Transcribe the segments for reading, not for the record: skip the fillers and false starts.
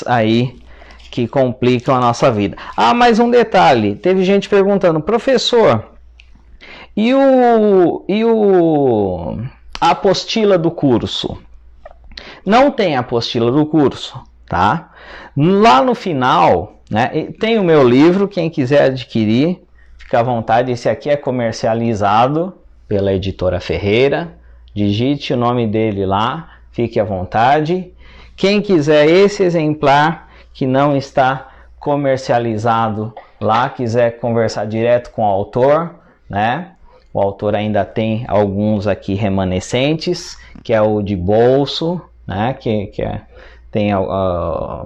aí que complicam a nossa vida. Ah, mais um detalhe, teve gente perguntando, professor, a apostila do curso? Não tem apostila do curso, tá? Lá no final, né, tem o meu livro, quem quiser adquirir, fica à vontade, esse aqui é comercializado pela editora Ferreira, digite o nome dele lá, fique à vontade. Quem quiser esse exemplar que não está comercializado lá, quiser conversar direto com o autor, né? O autor ainda tem alguns aqui remanescentes, que é o de bolso, né? Tem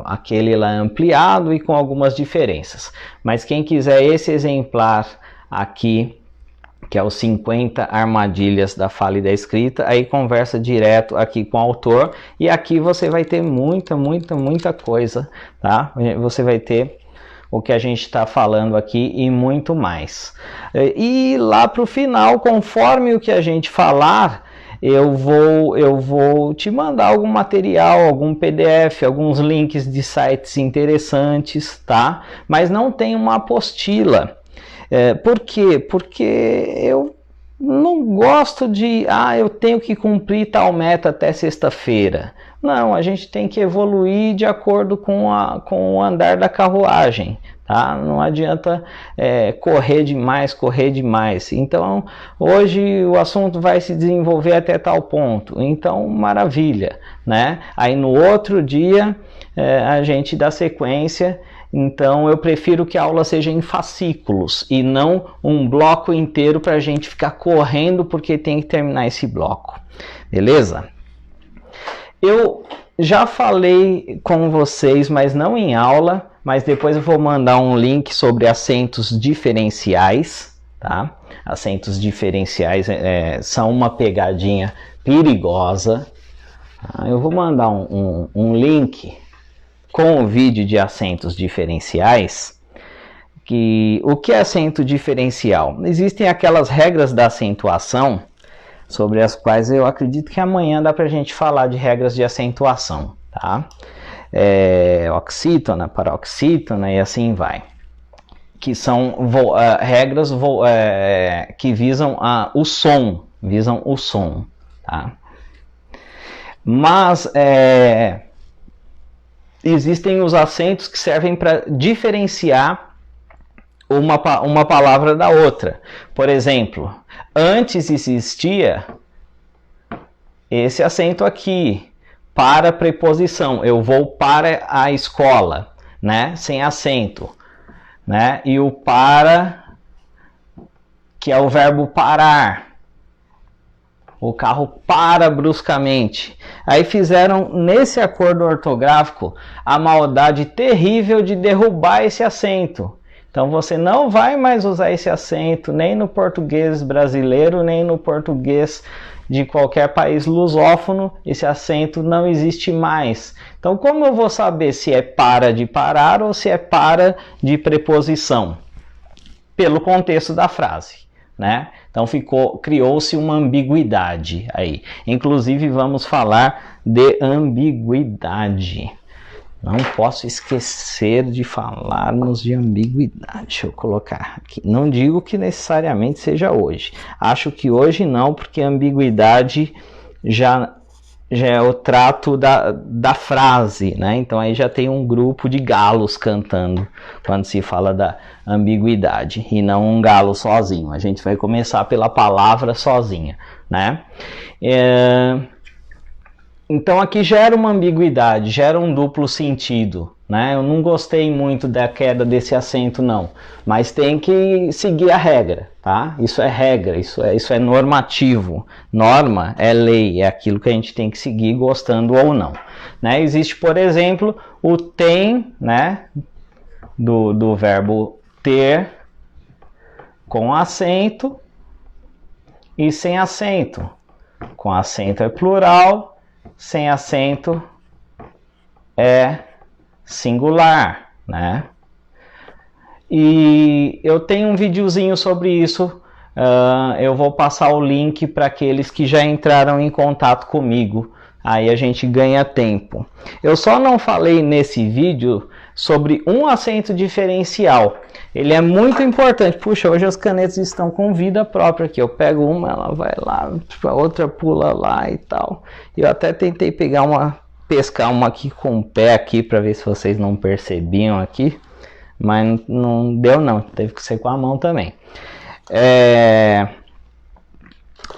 aquele lá ampliado e com algumas diferenças. Mas quem quiser esse exemplar aqui, que é os 50 armadilhas da fala e da escrita, aí conversa direto aqui com o autor, e aqui você vai ter muita coisa, tá? Você vai ter o que a gente está falando aqui e muito mais. E lá para o final, conforme o que a gente falar, eu vou te mandar algum material, algum PDF, alguns links de sites interessantes, tá? Mas não tem uma apostila. Por quê? Porque eu não gosto de, eu tenho que cumprir tal meta até sexta-feira. Não, a gente tem que evoluir de acordo com o andar da carruagem, tá? Não adianta correr demais. Então, hoje o assunto vai se desenvolver até tal ponto. Então, maravilha, né? Aí no outro dia, a gente dá sequência. Então eu prefiro que a aula seja em fascículos e não um bloco inteiro para a gente ficar correndo porque tem que terminar esse bloco, beleza? Eu já falei com vocês, mas não em aula, mas depois eu vou mandar um link sobre acentos diferenciais, tá? Acentos diferenciais são uma pegadinha perigosa. Eu vou mandar um link com o vídeo de acentos diferenciais. O que é acento diferencial? Existem aquelas regras da acentuação, sobre as quais eu acredito que amanhã dá para a gente falar de regras de acentuação, tá? Oxítona, paroxítona e assim vai. Que são regras que visam o som, tá? Mas existem os acentos que servem para diferenciar uma palavra da outra. Por exemplo, antes existia esse acento aqui, para preposição. Eu vou para a escola, né? Sem acento, né? E o para, que é o verbo parar. O carro para bruscamente. Aí fizeram nesse acordo ortográfico a maldade terrível de derrubar esse acento. Então você não vai mais usar esse acento nem no português brasileiro, nem no português de qualquer país lusófono. Esse acento não existe mais. Então como eu vou saber se é para de parar ou se é para de preposição? Pelo contexto da frase, né? Então criou-se uma ambiguidade aí. Inclusive vamos falar de ambiguidade. Não posso esquecer de falarmos de ambiguidade. Deixa eu colocar aqui. Não digo que necessariamente seja hoje. Acho que hoje não, porque ambiguidade já é o trato da frase, né? Então aí já tem um grupo de galos cantando quando se fala da ambiguidade e não um galo sozinho. A gente vai começar pela palavra sozinha, né? Então aqui gera uma ambiguidade, gera um duplo sentido, né? Eu não gostei muito da queda desse acento não, mas tem que seguir a regra, tá? Isso é regra, isso é normativo. Norma é lei, é aquilo que a gente tem que seguir gostando ou não, né? Existe, por exemplo, o tem, né? Do verbo ter com acento e sem acento. Com acento é plural, sem acento é singular, né? E eu tenho um videozinho sobre isso. Eu vou passar o link para aqueles que já entraram em contato comigo Aí a gente ganha tempo. Eu só não falei nesse vídeo sobre um acento diferencial. Ele é muito importante. Puxa, hoje as canetas estão com vida própria aqui. Eu pego uma, ela vai lá, a outra pula lá e tal. Eu até tentei pescar uma aqui com o pé aqui para ver se vocês não percebiam aqui, mas não deu não. Teve que ser com a mão também.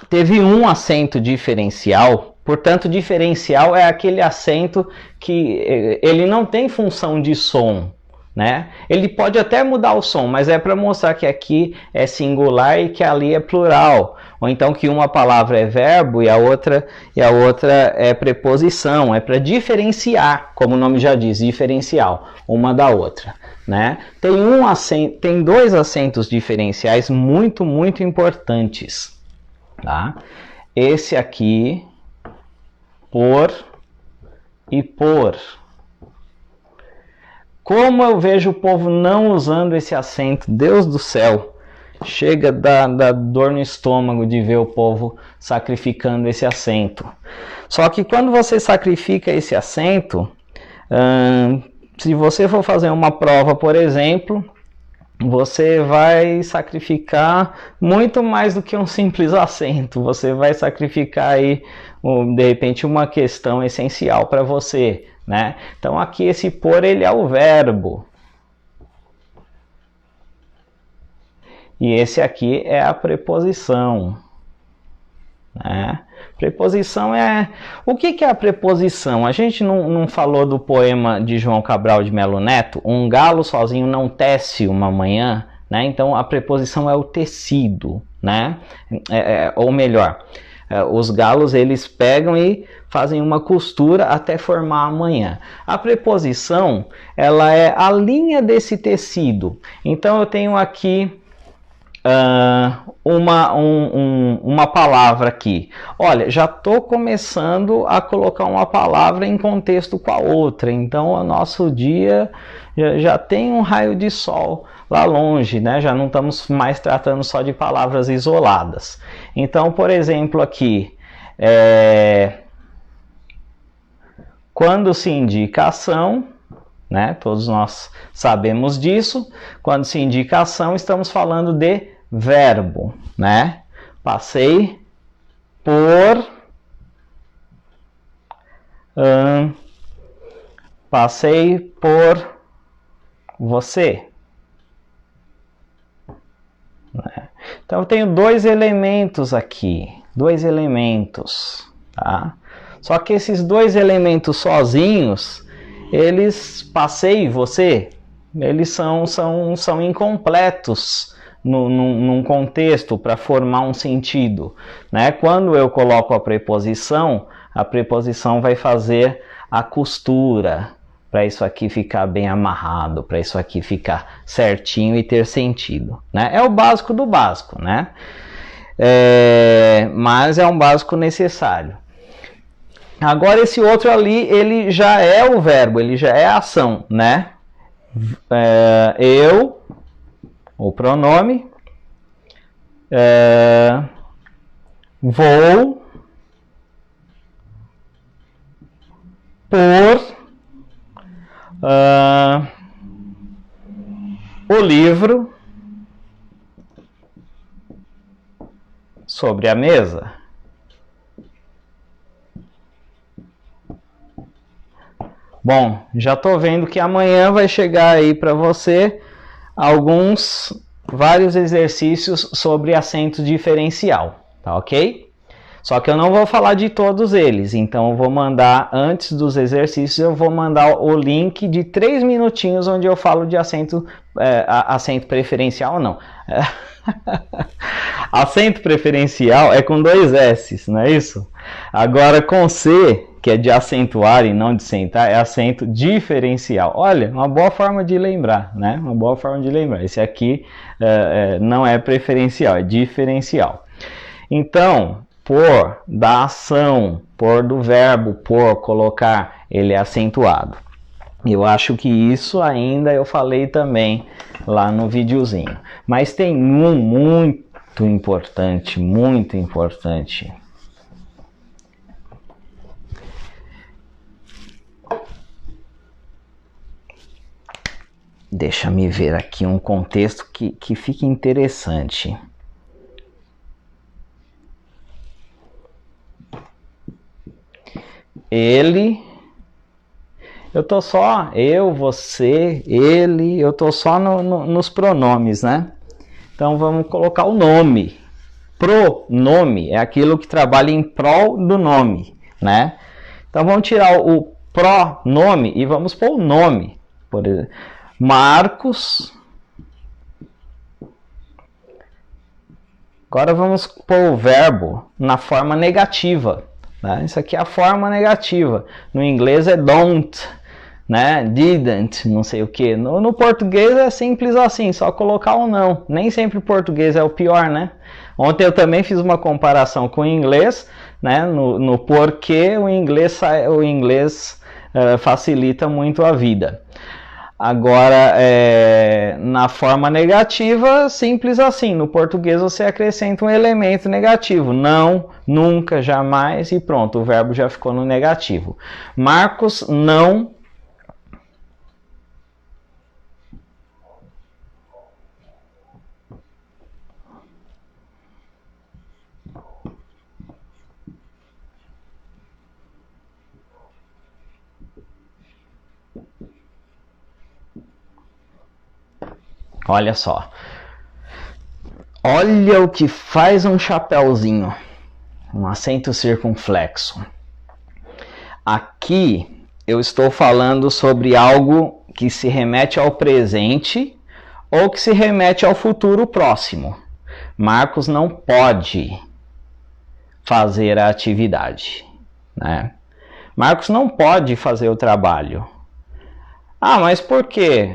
Teve um acento diferencial. Portanto, diferencial é aquele acento que ele não tem função de som, né? Ele pode até mudar o som, mas é para mostrar que aqui é singular e que ali é plural. Ou então que uma palavra é verbo e a outra é preposição. É para diferenciar, como o nome já diz, diferencial, uma da outra, né? Tem dois acentos diferenciais muito, muito importantes, tá? Esse aqui, por e por. Como eu vejo o povo não usando esse acento, Deus do céu, chega da dor no estômago de ver o povo sacrificando esse acento. Só que quando você sacrifica esse acento, se você for fazer uma prova, por exemplo, você vai sacrificar muito mais do que um simples acento. Você vai sacrificar aí, de repente, uma questão essencial para você, né? Então aqui esse por, ele é o verbo. E esse aqui é a preposição, né? Preposição é... O que é a preposição? A gente não falou do poema de João Cabral de Melo Neto, um galo sozinho não tece uma manhã, né? Então a preposição é o tecido, né? Ou melhor, os galos eles pegam e fazem uma costura até formar a manhã. A preposição, ela é a linha desse tecido. Então eu tenho aqui uma palavra aqui. Olha, já estou começando a colocar uma palavra em contexto com a outra. Então o nosso dia já tem um raio de sol lá longe, né? Já não estamos mais tratando só de palavras isoladas. Então, por exemplo, aqui, quando se indica ação, né? Todos nós sabemos disso. Quando se indica ação, estamos falando de verbo, né? Passei por você. Então eu tenho dois elementos aqui, tá? Só que esses dois elementos sozinhos, eles, passei você, eles são incompletos num contexto para formar um sentido, né? Quando eu coloco a preposição vai fazer a costura para isso aqui ficar bem amarrado, para isso aqui ficar certinho e ter sentido, né? É o básico do básico, né? Mas é um básico necessário. Agora esse outro ali, ele já é o verbo, ele já é a ação, né? Eu, o pronome, vou por o livro sobre a mesa. Bom, já estou vendo que amanhã vai chegar aí para você vários exercícios sobre acento diferencial, tá ok? Só que eu não vou falar de todos eles, então eu vou mandar, antes dos exercícios, eu vou mandar o link de 3 minutinhos onde eu falo de acento preferencial, não. Acento preferencial é com 2 S, não é isso? Agora com C, que é de acentuar e não de sentar, é acento diferencial. Olha, uma boa forma de lembrar, né? Uma boa forma de lembrar. Esse aqui não é preferencial, é diferencial. Então, por, da ação, por do verbo, por, colocar, ele é acentuado. Eu acho que isso ainda eu falei também lá no videozinho. Mas tem um muito importante, Deixa-me ver aqui um contexto que fique interessante. Ele, eu tô só, eu, você, ele, eu tô só nos pronomes, né? Então vamos colocar o nome. Pronome é aquilo que trabalha em prol do nome, né? Então vamos tirar o pronome e vamos pôr o nome. Por exemplo, Marcos. Agora vamos pôr o verbo na forma negativa. Né? Isso aqui é a forma negativa. No inglês é don't, né? Didn't, não sei o que. No português é simples assim, só colocar o não. Nem sempre o português é o pior, né? Ontem eu também fiz uma comparação com o inglês, né? No porquê o inglês facilita muito a vida. Agora, na forma negativa, simples assim. No português você acrescenta um elemento negativo. Não, nunca, jamais e pronto. O verbo já ficou no negativo. Marcos não... Olha só. Olha o que faz um chapéuzinho. Um acento circunflexo. Aqui eu estou falando sobre algo que se remete ao presente ou que se remete ao futuro próximo. Marcos não pode fazer a atividade, né? Marcos não pode fazer o trabalho. Ah, mas por quê?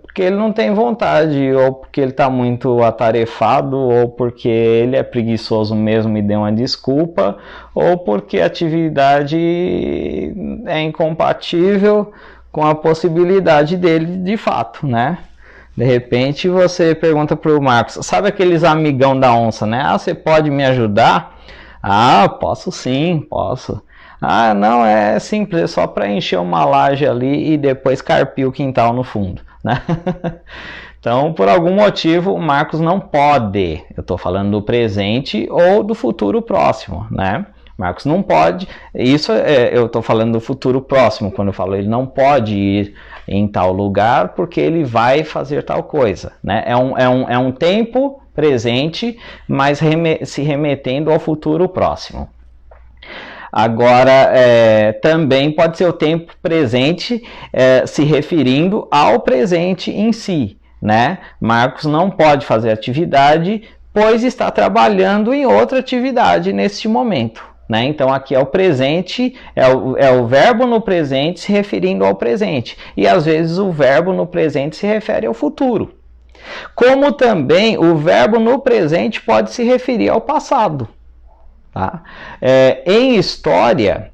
Porque ele não tem vontade, ou porque ele está muito atarefado, ou porque ele é preguiçoso mesmo e deu uma desculpa, ou porque a atividade é incompatível com a possibilidade dele de fato, né? De repente você pergunta para o Marcos, sabe aqueles amigão da onça, né? Ah, você pode me ajudar? Ah, posso sim, posso. Ah, não, é simples, é só para encher uma laje ali e depois carpir o quintal no fundo, né? Então, por algum motivo, o Marcos não pode. Eu estou falando do presente ou do futuro próximo, né? Marcos não pode. Isso eu estou falando do futuro próximo, quando eu falo ele não pode ir em tal lugar porque ele vai fazer tal coisa, né? É um tempo presente, mas se remetendo ao futuro próximo. Agora, também pode ser o tempo presente se referindo ao presente em si, né? Marcos não pode fazer atividade, pois está trabalhando em outra atividade neste momento, né? Então, aqui é o presente, é o verbo no presente se referindo ao presente. E, às vezes, o verbo no presente se refere ao futuro. Como também o verbo no presente pode se referir ao passado. Tá? Em história,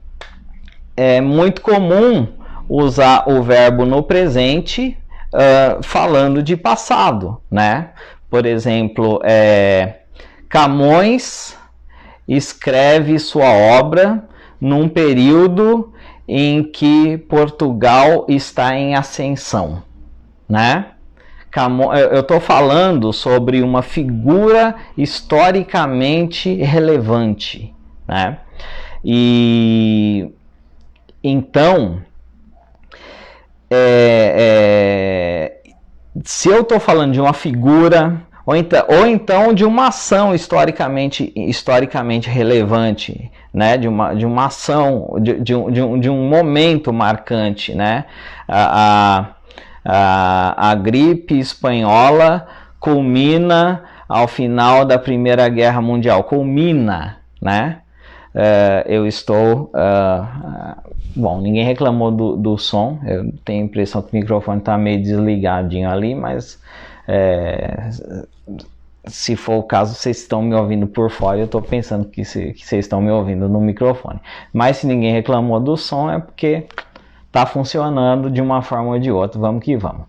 é muito comum usar o verbo no presente falando de passado, né? Por exemplo, Camões escreve sua obra num período em que Portugal está em ascensão, né? Eu estou falando sobre uma figura historicamente relevante, né? E então, se eu estou falando de uma figura ou então de uma ação historicamente relevante, né? De uma ação, de um momento marcante, né? A gripe espanhola culmina ao final da Primeira Guerra Mundial. Culmina, né? Eu estou... bom, ninguém reclamou do som. Eu tenho a impressão que o microfone está meio desligadinho ali, mas... se for o caso, vocês estão me ouvindo por fora. Eu estou pensando que vocês estão me ouvindo no microfone. Mas se ninguém reclamou do som, é porque... está funcionando de uma forma ou de outra, vamos que vamos.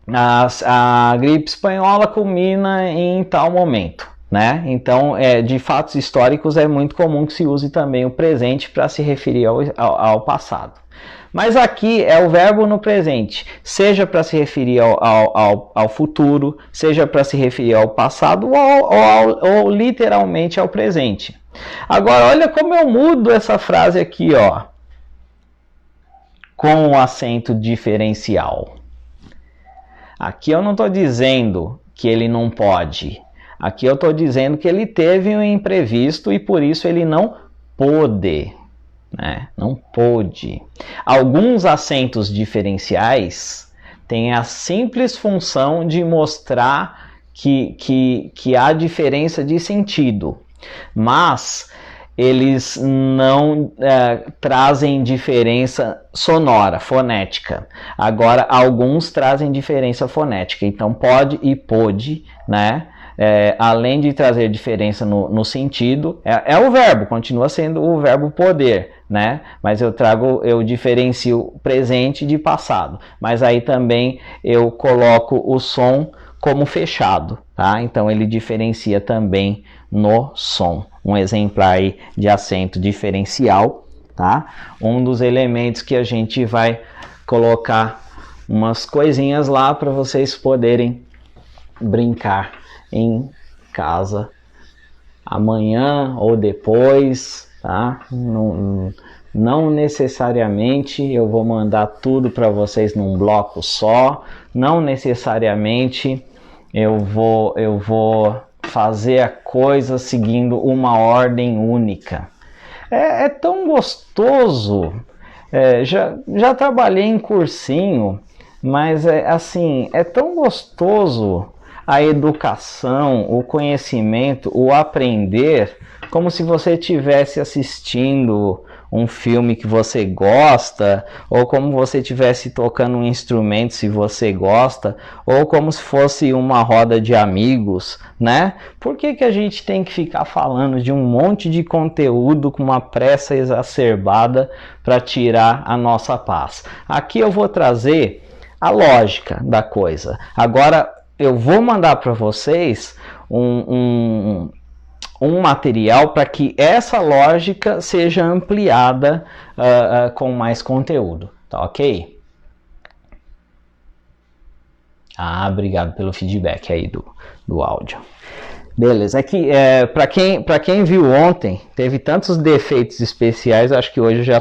A gripe espanhola culmina em tal momento, né? Então, de fatos históricos é muito comum que se use também o presente para se referir ao passado. Mas aqui é o verbo no presente, seja para se referir ao futuro, seja para se referir ao passado ou literalmente ao presente. Agora, olha como eu mudo essa frase aqui, ó, com o acento diferencial. Aqui eu não estou dizendo que ele não pode. Aqui eu estou dizendo que ele teve um imprevisto e por isso ele não pôde. Né? Não pôde. Alguns acentos diferenciais têm a simples função de mostrar que há diferença de sentido, mas eles não trazem diferença sonora, fonética. Agora, alguns trazem diferença fonética. Então, pode e pôde, né? Além de trazer diferença no sentido, é o verbo, continua sendo o verbo poder, né? Mas eu diferencio presente de passado. Mas aí também eu coloco o som como fechado, tá? Então ele diferencia também no som. Um exemplar aí de acento diferencial, tá? Um dos elementos que a gente vai colocar umas coisinhas lá para vocês poderem brincar em casa amanhã ou depois, tá? Não necessariamente eu vou mandar tudo para vocês num bloco só, não necessariamente eu vou fazer a coisa seguindo uma ordem única. É tão gostoso, já trabalhei em cursinho, mas assim, é tão gostoso a educação, o conhecimento, o aprender, como se você estivesse assistindo um filme que você gosta, ou como você estivesse tocando um instrumento se você gosta, ou como se fosse uma roda de amigos, né? Por que a gente tem que ficar falando de um monte de conteúdo com uma pressa exacerbada para tirar a nossa paz? Aqui eu vou trazer a lógica da coisa. Agora eu vou mandar para vocês um material para que essa lógica seja ampliada com mais conteúdo, tá ok? Obrigado pelo feedback aí do áudio. Beleza, aqui para quem viu ontem, teve tantos defeitos especiais, acho que hoje já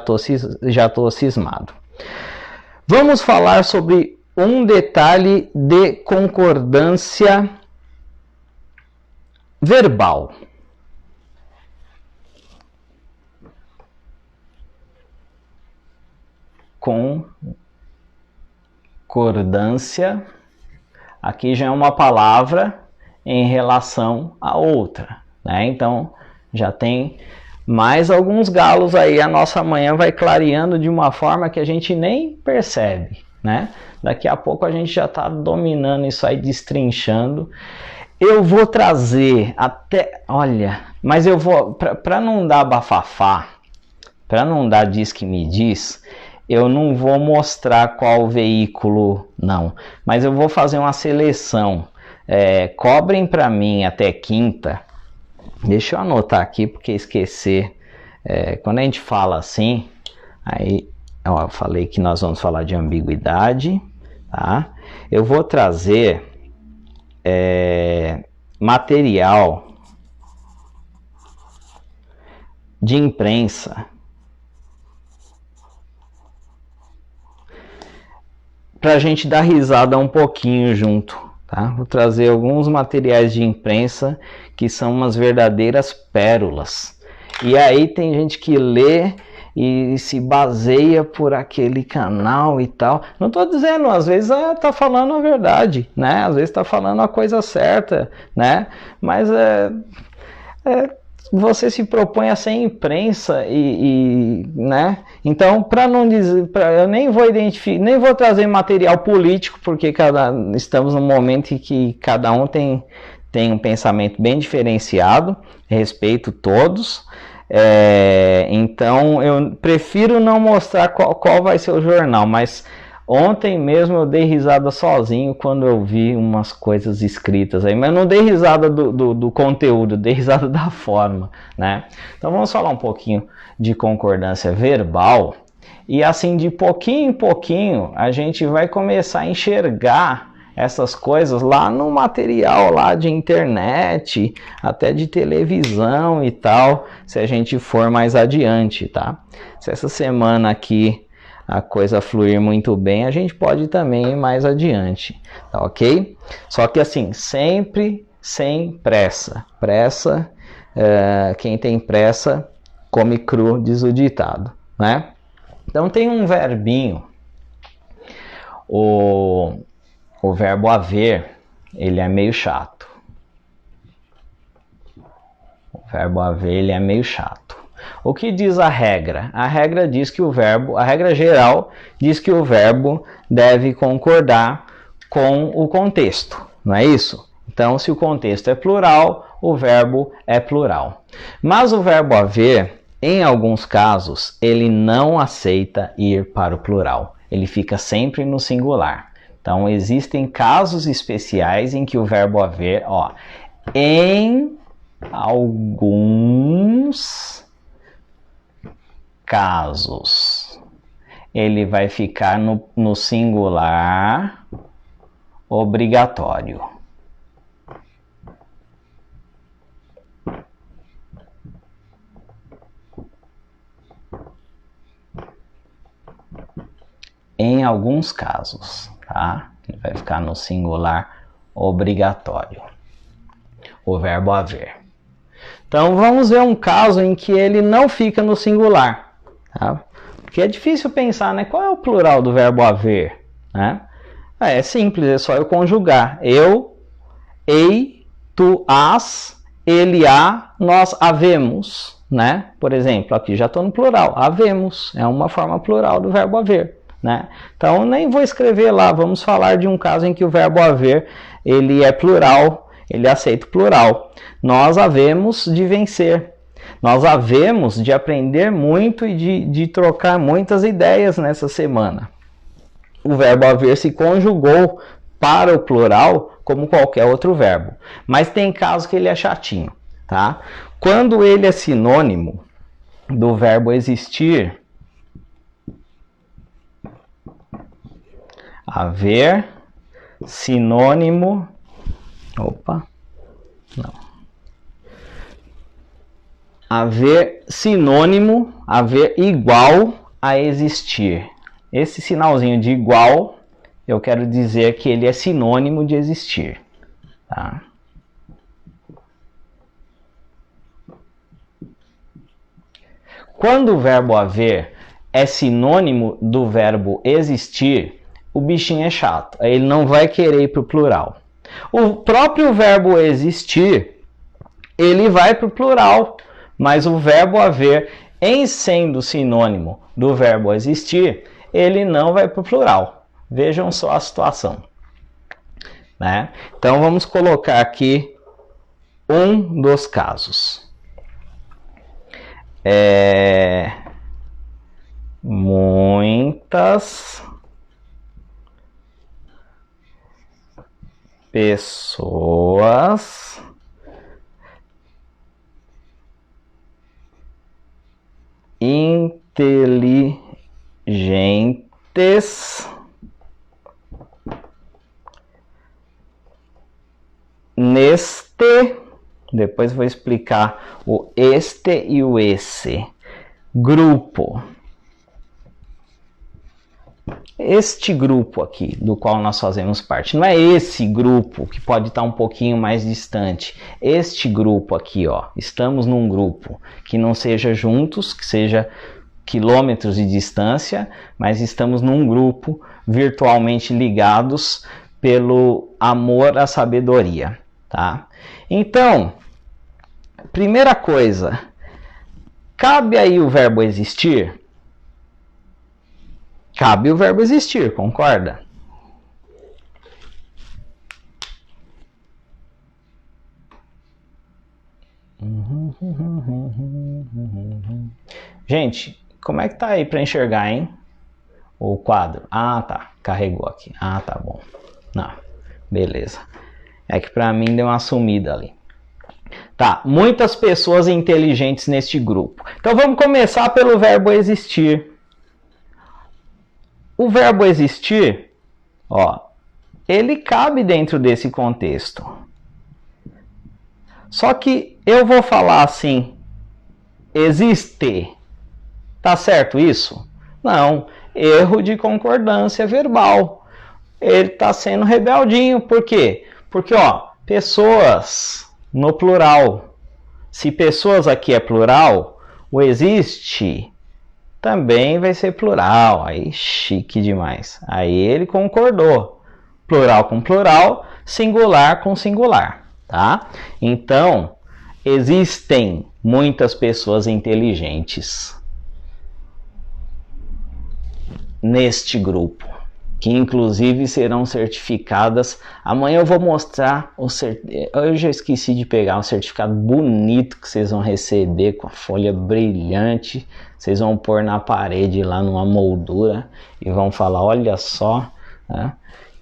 tô cismado. Vamos falar sobre um detalhe de concordância verbal. Concordância, aqui já é uma palavra em relação a outra, né? Então já tem mais alguns galos aí, a nossa manhã vai clareando de uma forma que a gente nem percebe, né? Daqui a pouco a gente já está dominando isso aí, destrinchando. Eu vou trazer até, olha, mas eu vou, para não dar bafafá, para não dar diz que me diz, eu não vou mostrar qual veículo, não. Mas eu vou fazer uma seleção. Cobrem para mim até quinta. Deixa eu anotar aqui, porque esquecer. Quando a gente fala assim, aí eu falei que nós vamos falar de ambiguidade, tá? Eu vou trazer material de imprensa para a gente dar risada um pouquinho junto, tá? Vou trazer alguns materiais de imprensa que são umas verdadeiras pérolas. E aí tem gente que lê e se baseia por aquele canal e tal. Não estou dizendo, às vezes está falando a verdade, né? Às vezes está falando a coisa certa, né? Mas você se propõe a ser imprensa né? Então, para não dizer, eu nem vou identificar, nem vou trazer material político, porque estamos num momento em que cada um tem um pensamento bem diferenciado, respeito todos. Então eu prefiro não mostrar qual vai ser o jornal, mas ontem mesmo eu dei risada sozinho quando eu vi umas coisas escritas aí, mas não dei risada do conteúdo, dei risada da forma, né? Então vamos falar um pouquinho de concordância verbal. E assim, de pouquinho em pouquinho, a gente vai começar a enxergar essas coisas lá no material lá de internet, até de televisão e tal, se a gente for mais adiante, tá? Se essa semana aqui a coisa fluir muito bem, a gente pode também ir mais adiante, tá ok? Só que assim, sempre sem pressa. Quem tem pressa come cru, diz o ditado, né? Então tem um verbinho, o verbo haver, ele é meio chato. O verbo haver, ele é meio chato. O que diz a regra? A regra diz que a regra geral diz que o verbo deve concordar com o contexto, não é isso? Então, se o contexto é plural, o verbo é plural. Mas o verbo haver, em alguns casos, ele não aceita ir para o plural. Ele fica sempre no singular. Então, existem casos especiais em que o verbo haver, em alguns casos, ele vai ficar no singular obrigatório. Em alguns casos, tá? Ele vai ficar no singular obrigatório, o verbo haver. Então vamos ver um caso em que ele não fica no singular, tá? Porque é difícil pensar, né? Qual é o plural do verbo haver, né? É simples, é só eu conjugar. Eu, ei, tu, as, ele, há, nós havemos, né? Por exemplo, aqui já estou no plural, havemos, é uma forma plural do verbo haver, né? Então nem vou escrever lá, vamos falar de um caso em que o verbo haver, ele é plural, ele aceita o plural. Nós havemos de vencer, nós havemos de aprender muito e de trocar muitas ideias nessa semana. O verbo haver se conjugou para o plural como qualquer outro verbo, mas tem casos que ele é chatinho, tá? Quando ele é sinônimo do verbo existir, haver, sinônimo, haver sinônimo, haver igual a existir. Esse sinalzinho de igual, eu quero dizer que ele é sinônimo de existir, tá? Quando o verbo haver é sinônimo do verbo existir, o bichinho é chato, ele não vai querer ir para o plural. O próprio verbo existir, ele vai para o plural, mas o verbo haver, em sendo sinônimo do verbo existir, ele não vai para o plural. Vejam só a situação, né? Então vamos colocar aqui um dos casos. Muitas pessoas inteligentes neste, depois vou explicar o este e o esse, grupo. Este grupo aqui, do qual nós fazemos parte, não é esse grupo que pode estar um pouquinho mais distante. Este grupo aqui, ó, estamos num grupo que não seja juntos, que seja quilômetros de distância, mas estamos num grupo virtualmente ligados pelo amor à sabedoria, tá? Então, primeira coisa, cabe aí o verbo existir? Cabe o verbo existir, concorda? Gente, como é que tá aí para enxergar, hein? O quadro. Ah, tá. Carregou aqui. Ah, tá bom. Não, beleza. É que para mim deu uma sumida ali. Tá, muitas pessoas inteligentes neste grupo. Então vamos começar pelo verbo existir. o verbo existir, ó, ele cabe dentro desse contexto. Só que eu vou falar assim, existe. Tá certo isso? Não. Erro de concordância verbal. Ele está sendo rebeldinho. Por quê? Porque, ó, pessoas no plural. Se pessoas aqui é plural, o existe também vai ser plural. Aí, chique demais. Aí ele concordou. Plural com plural, singular com singular, tá? Então, existem muitas pessoas inteligentes neste grupo, que inclusive serão certificadas. Amanhã eu vou mostrar eu já esqueci de pegar um certificado bonito que vocês vão receber com a folha brilhante. Vocês vão pôr na parede lá numa moldura e vão falar, olha só, né?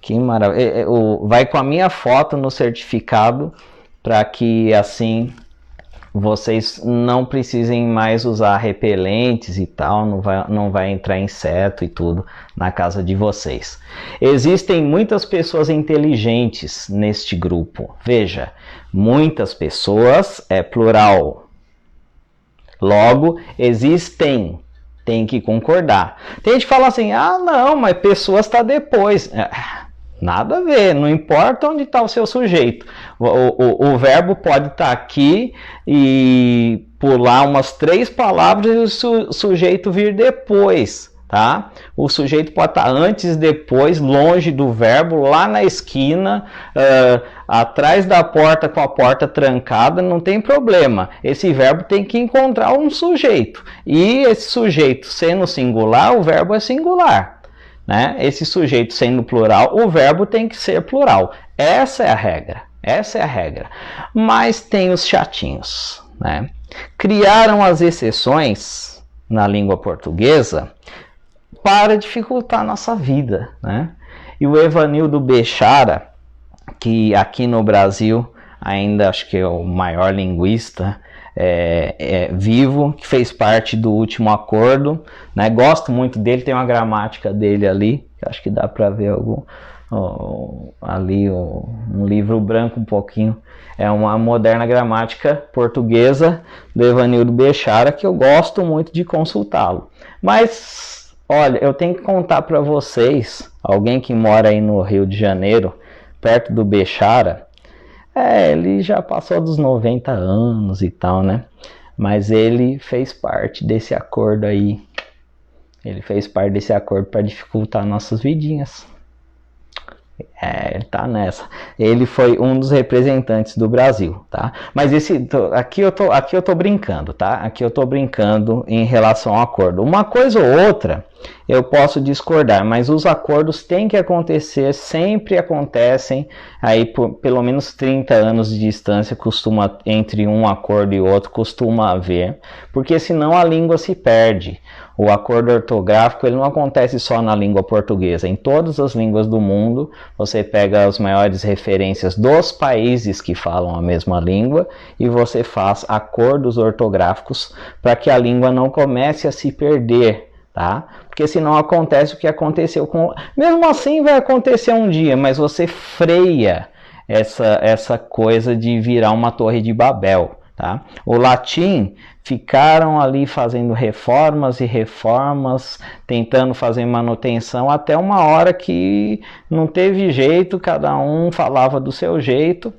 Que maravilha. Vai com a minha foto no certificado para que assim vocês não precisem mais usar repelentes e tal, não vai entrar inseto e tudo na casa de vocês. Existem muitas pessoas inteligentes neste grupo. Veja, muitas pessoas é plural. Logo, existem. Tem que concordar. Tem gente que fala assim, ah não, mas pessoas está depois. Nada a ver, não importa onde está o seu sujeito. O verbo pode estar aqui e pular umas 3 palavras e o sujeito vir depois, tá? O sujeito pode estar antes, depois, longe do verbo, lá na esquina, atrás da porta com a porta trancada, não tem problema. Esse verbo tem que encontrar um sujeito. E esse sujeito sendo singular, o verbo é singular. Né? Esse sujeito sendo plural, o verbo tem que ser plural. Essa é a regra. Essa é a regra. Mas tem os chatinhos, né? Criaram as exceções na língua portuguesa para dificultar a nossa vida, né? E o Evanildo Bechara, que aqui no Brasil ainda acho que é o maior linguista vivo, que fez parte do Último Acordo, né? Gosto muito dele, tem uma gramática dele ali, que acho que dá para ver ali um livro branco um pouquinho, é uma moderna gramática portuguesa do Evanildo Bechara, que eu gosto muito de consultá-lo. Mas olha, eu tenho que contar para vocês, alguém que mora aí no Rio de Janeiro, perto do Bechara, ele já passou dos 90 anos e tal, né? Mas ele fez parte desse acordo aí. Ele fez parte desse acordo para dificultar nossas vidinhas. Ele tá nessa. Ele foi um dos representantes do Brasil, tá? Mas aqui eu tô brincando, tá? Aqui eu tô brincando em relação ao acordo. Uma coisa ou outra eu posso discordar, mas os acordos têm que acontecer, sempre acontecem, aí por pelo menos 30 anos de distância entre um acordo e outro costuma haver, porque senão a língua se perde. O acordo ortográfico ele não acontece só na língua portuguesa, em todas as línguas do mundo você pega as maiores referências dos países que falam a mesma língua e você faz acordos ortográficos para que a língua não comece a se perder, tá? Porque senão acontece o que aconteceu com... Mesmo assim vai acontecer um dia, mas você freia essa coisa de virar uma torre de Babel, tá? O latim ficaram ali fazendo reformas e reformas, tentando fazer manutenção, até uma hora que não teve jeito, cada um falava do seu jeito,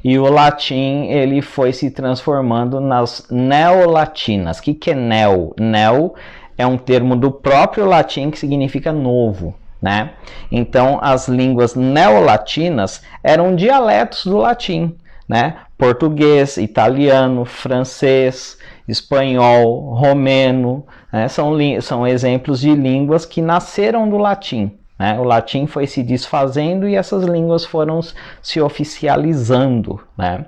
e o latim ele foi se transformando nas neolatinas. O que é neo? Neo é um termo do próprio latim que significa novo, né? Então as línguas neolatinas eram dialetos do latim, né? Português, italiano, francês, espanhol, romeno, né? São exemplos de línguas que nasceram do latim, né? O latim foi se desfazendo e essas línguas foram se oficializando, né?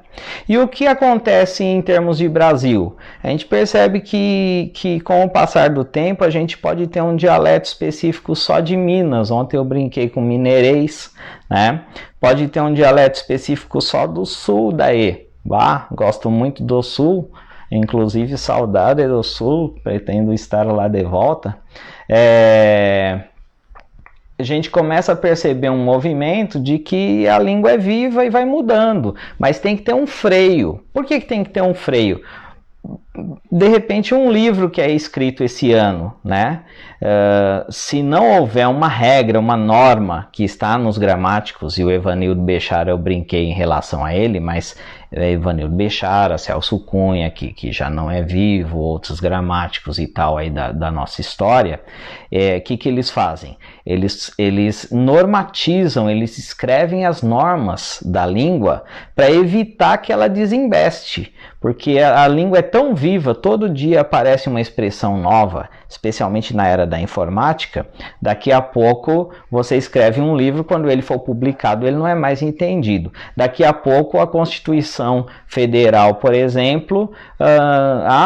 E o que acontece em termos de Brasil? A gente percebe que com o passar do tempo a gente pode ter um dialeto específico só de Minas. Ontem eu brinquei com mineirês, né? Pode ter um dialeto específico só do sul daí. Gosto muito do sul, inclusive saudade do sul, pretendo estar lá de volta. a gente começa a perceber um movimento de que a língua é viva e vai mudando, mas tem que ter um freio. Por que tem que ter um freio? De repente um livro que é escrito esse ano, né? Se não houver uma regra, uma norma que está nos gramáticos, e o Evanildo Bechara eu brinquei em relação a ele, mas Evanildo Bechara, Celso Cunha, que já não é vivo, outros gramáticos e tal aí da nossa história, que eles fazem? Eles normatizam, eles escrevem as normas da língua para evitar que ela desembeste, porque a língua é tão viva, todo dia aparece uma expressão nova, especialmente na era da informática. Daqui a pouco você escreve um livro, quando ele for publicado ele não é mais entendido. Daqui a pouco a Constituição Federal, por exemplo,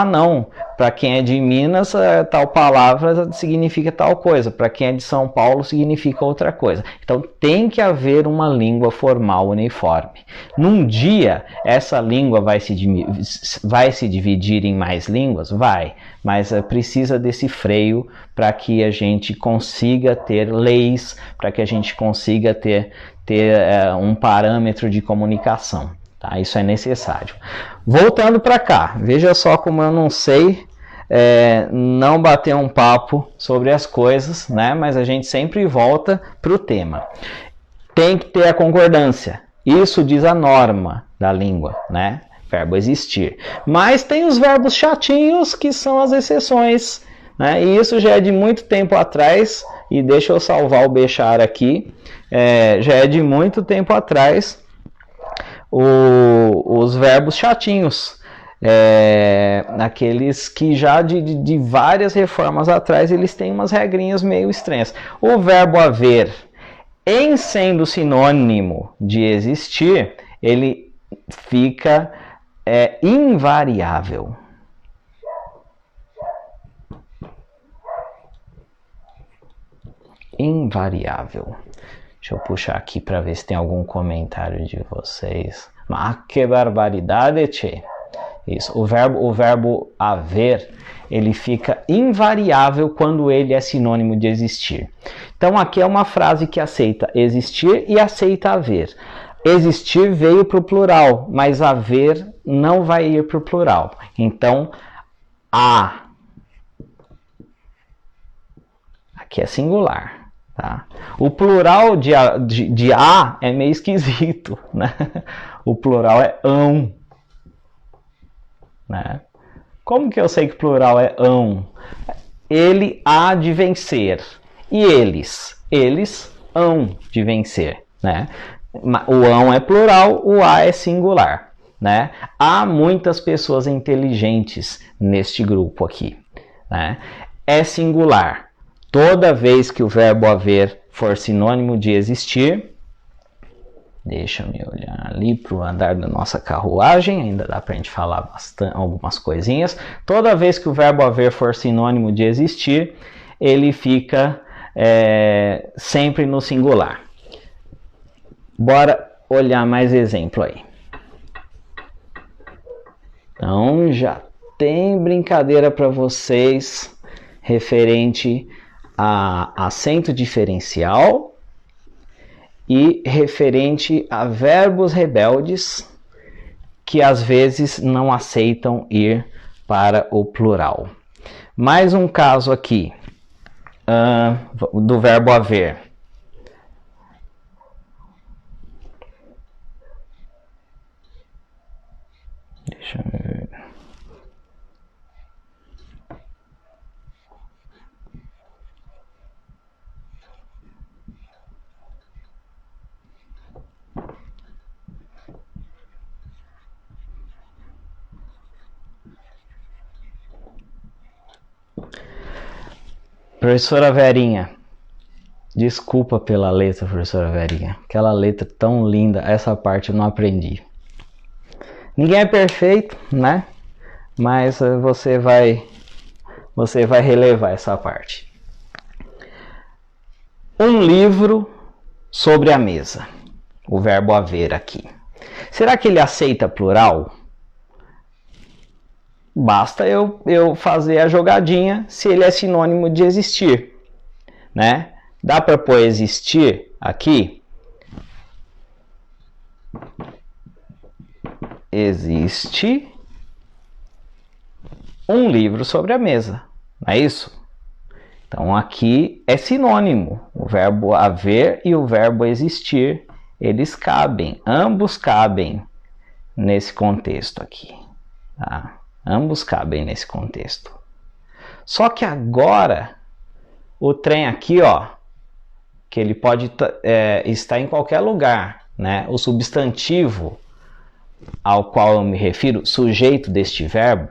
não, para quem é de Minas tal palavra significa tal coisa, para quem é de São Paulo significa outra coisa. Então tem que haver uma língua formal uniforme. Num dia essa língua vai se dividir em mais línguas? Vai, mas precisa desse freio para que a gente consiga ter leis, para que a gente consiga ter um parâmetro de comunicação. Tá? Isso é necessário. Voltando para cá, veja só como eu não sei não bater um papo sobre as coisas, né? Mas a gente sempre volta para o tema. Tem que ter a concordância. Isso diz a norma da língua, né? Verbo existir. Mas tem os verbos chatinhos que são as exceções, né? E isso já é de muito tempo atrás, e deixa eu salvar o Bechara aqui, já é de muito tempo atrás os verbos chatinhos, aqueles que já de várias reformas atrás eles têm umas regrinhas meio estranhas. O verbo haver, em sendo sinônimo de existir, ele fica invariável. Invariável. Deixa eu puxar aqui para ver se tem algum comentário de vocês. Ah, que barbaridade, tchê. Isso. O verbo haver, ele fica invariável quando ele é sinônimo de existir. Então aqui é uma frase que aceita existir e aceita haver. Existir veio para o plural, mas haver não vai ir para o plural. Então, a. Aqui é singular. Tá? O plural de a é meio esquisito, né? O plural é ão. Né? Como que eu sei que plural é ão? Ele há de vencer. E eles? Eles hão de vencer. Né? O ão é plural, o a é singular. Né? Há muitas pessoas inteligentes neste grupo aqui. Né? É singular. Toda vez que o verbo haver for sinônimo de existir, deixa eu olhar ali para o andar da nossa carruagem, ainda dá para a gente falar bastante, algumas coisinhas. Toda vez que o verbo haver for sinônimo de existir, ele fica sempre no singular. Bora olhar mais exemplo aí. Então já tem brincadeira para vocês referente a acento diferencial e referente a verbos rebeldes que às vezes não aceitam ir para o plural. Mais um caso aqui do verbo haver. Deixa eu ver. Professora Verinha, desculpa pela letra, professora Verinha. Aquela letra tão linda, essa parte eu não aprendi. Ninguém é perfeito, né? Mas você vai relevar essa parte. Um livro sobre a mesa. O verbo haver aqui. Será que ele aceita plural? Basta eu fazer a jogadinha se ele é sinônimo de existir, né? Dá para pôr existir aqui? Existe um livro sobre a mesa, não é isso? Então aqui é sinônimo, o verbo haver e o verbo existir, eles cabem, ambos cabem nesse contexto aqui, tá? Ambos cabem nesse contexto. Só que agora, o trem aqui, ó, que ele pode estar em qualquer lugar, né? O substantivo ao qual eu me refiro, sujeito deste verbo,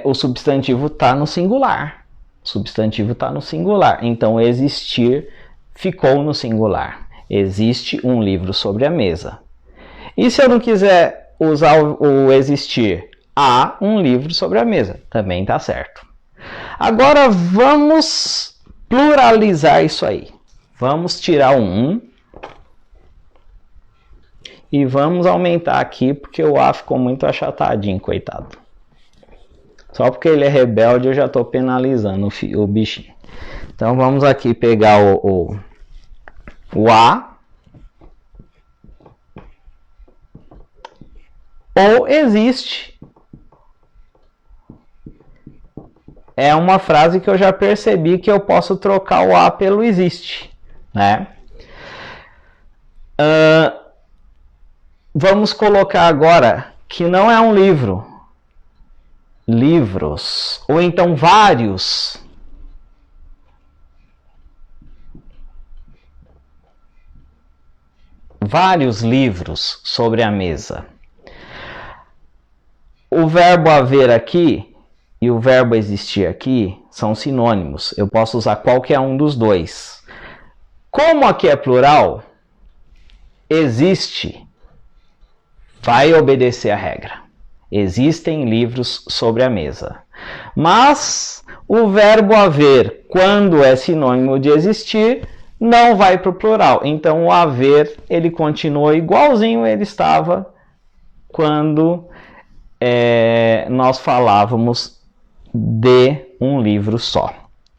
o substantivo está no singular. O substantivo está no singular. Então, existir ficou no singular. Existe um livro sobre a mesa. E se eu não quiser usar o existir, há um livro sobre a mesa. Também está certo. Agora, vamos pluralizar isso aí. Vamos tirar um e vamos aumentar aqui, porque o A ficou muito achatadinho, coitado. Só porque ele é rebelde, eu já estou penalizando o bichinho. Então, vamos aqui pegar o A. Ou existe. É uma frase que eu já percebi que eu posso trocar o A pelo existe, né? Vamos colocar agora que não é um livro. Livros. Ou então vários. Vários livros sobre a mesa. O verbo haver aqui e o verbo existir aqui são sinônimos. Eu posso usar qualquer um dos dois. Como aqui é plural, existe vai obedecer a regra. Existem livros sobre a mesa. Mas o verbo haver, quando é sinônimo de existir, não vai para o plural. Então o haver, ele continua igualzinho ele estava quando nós falávamos de um livro só.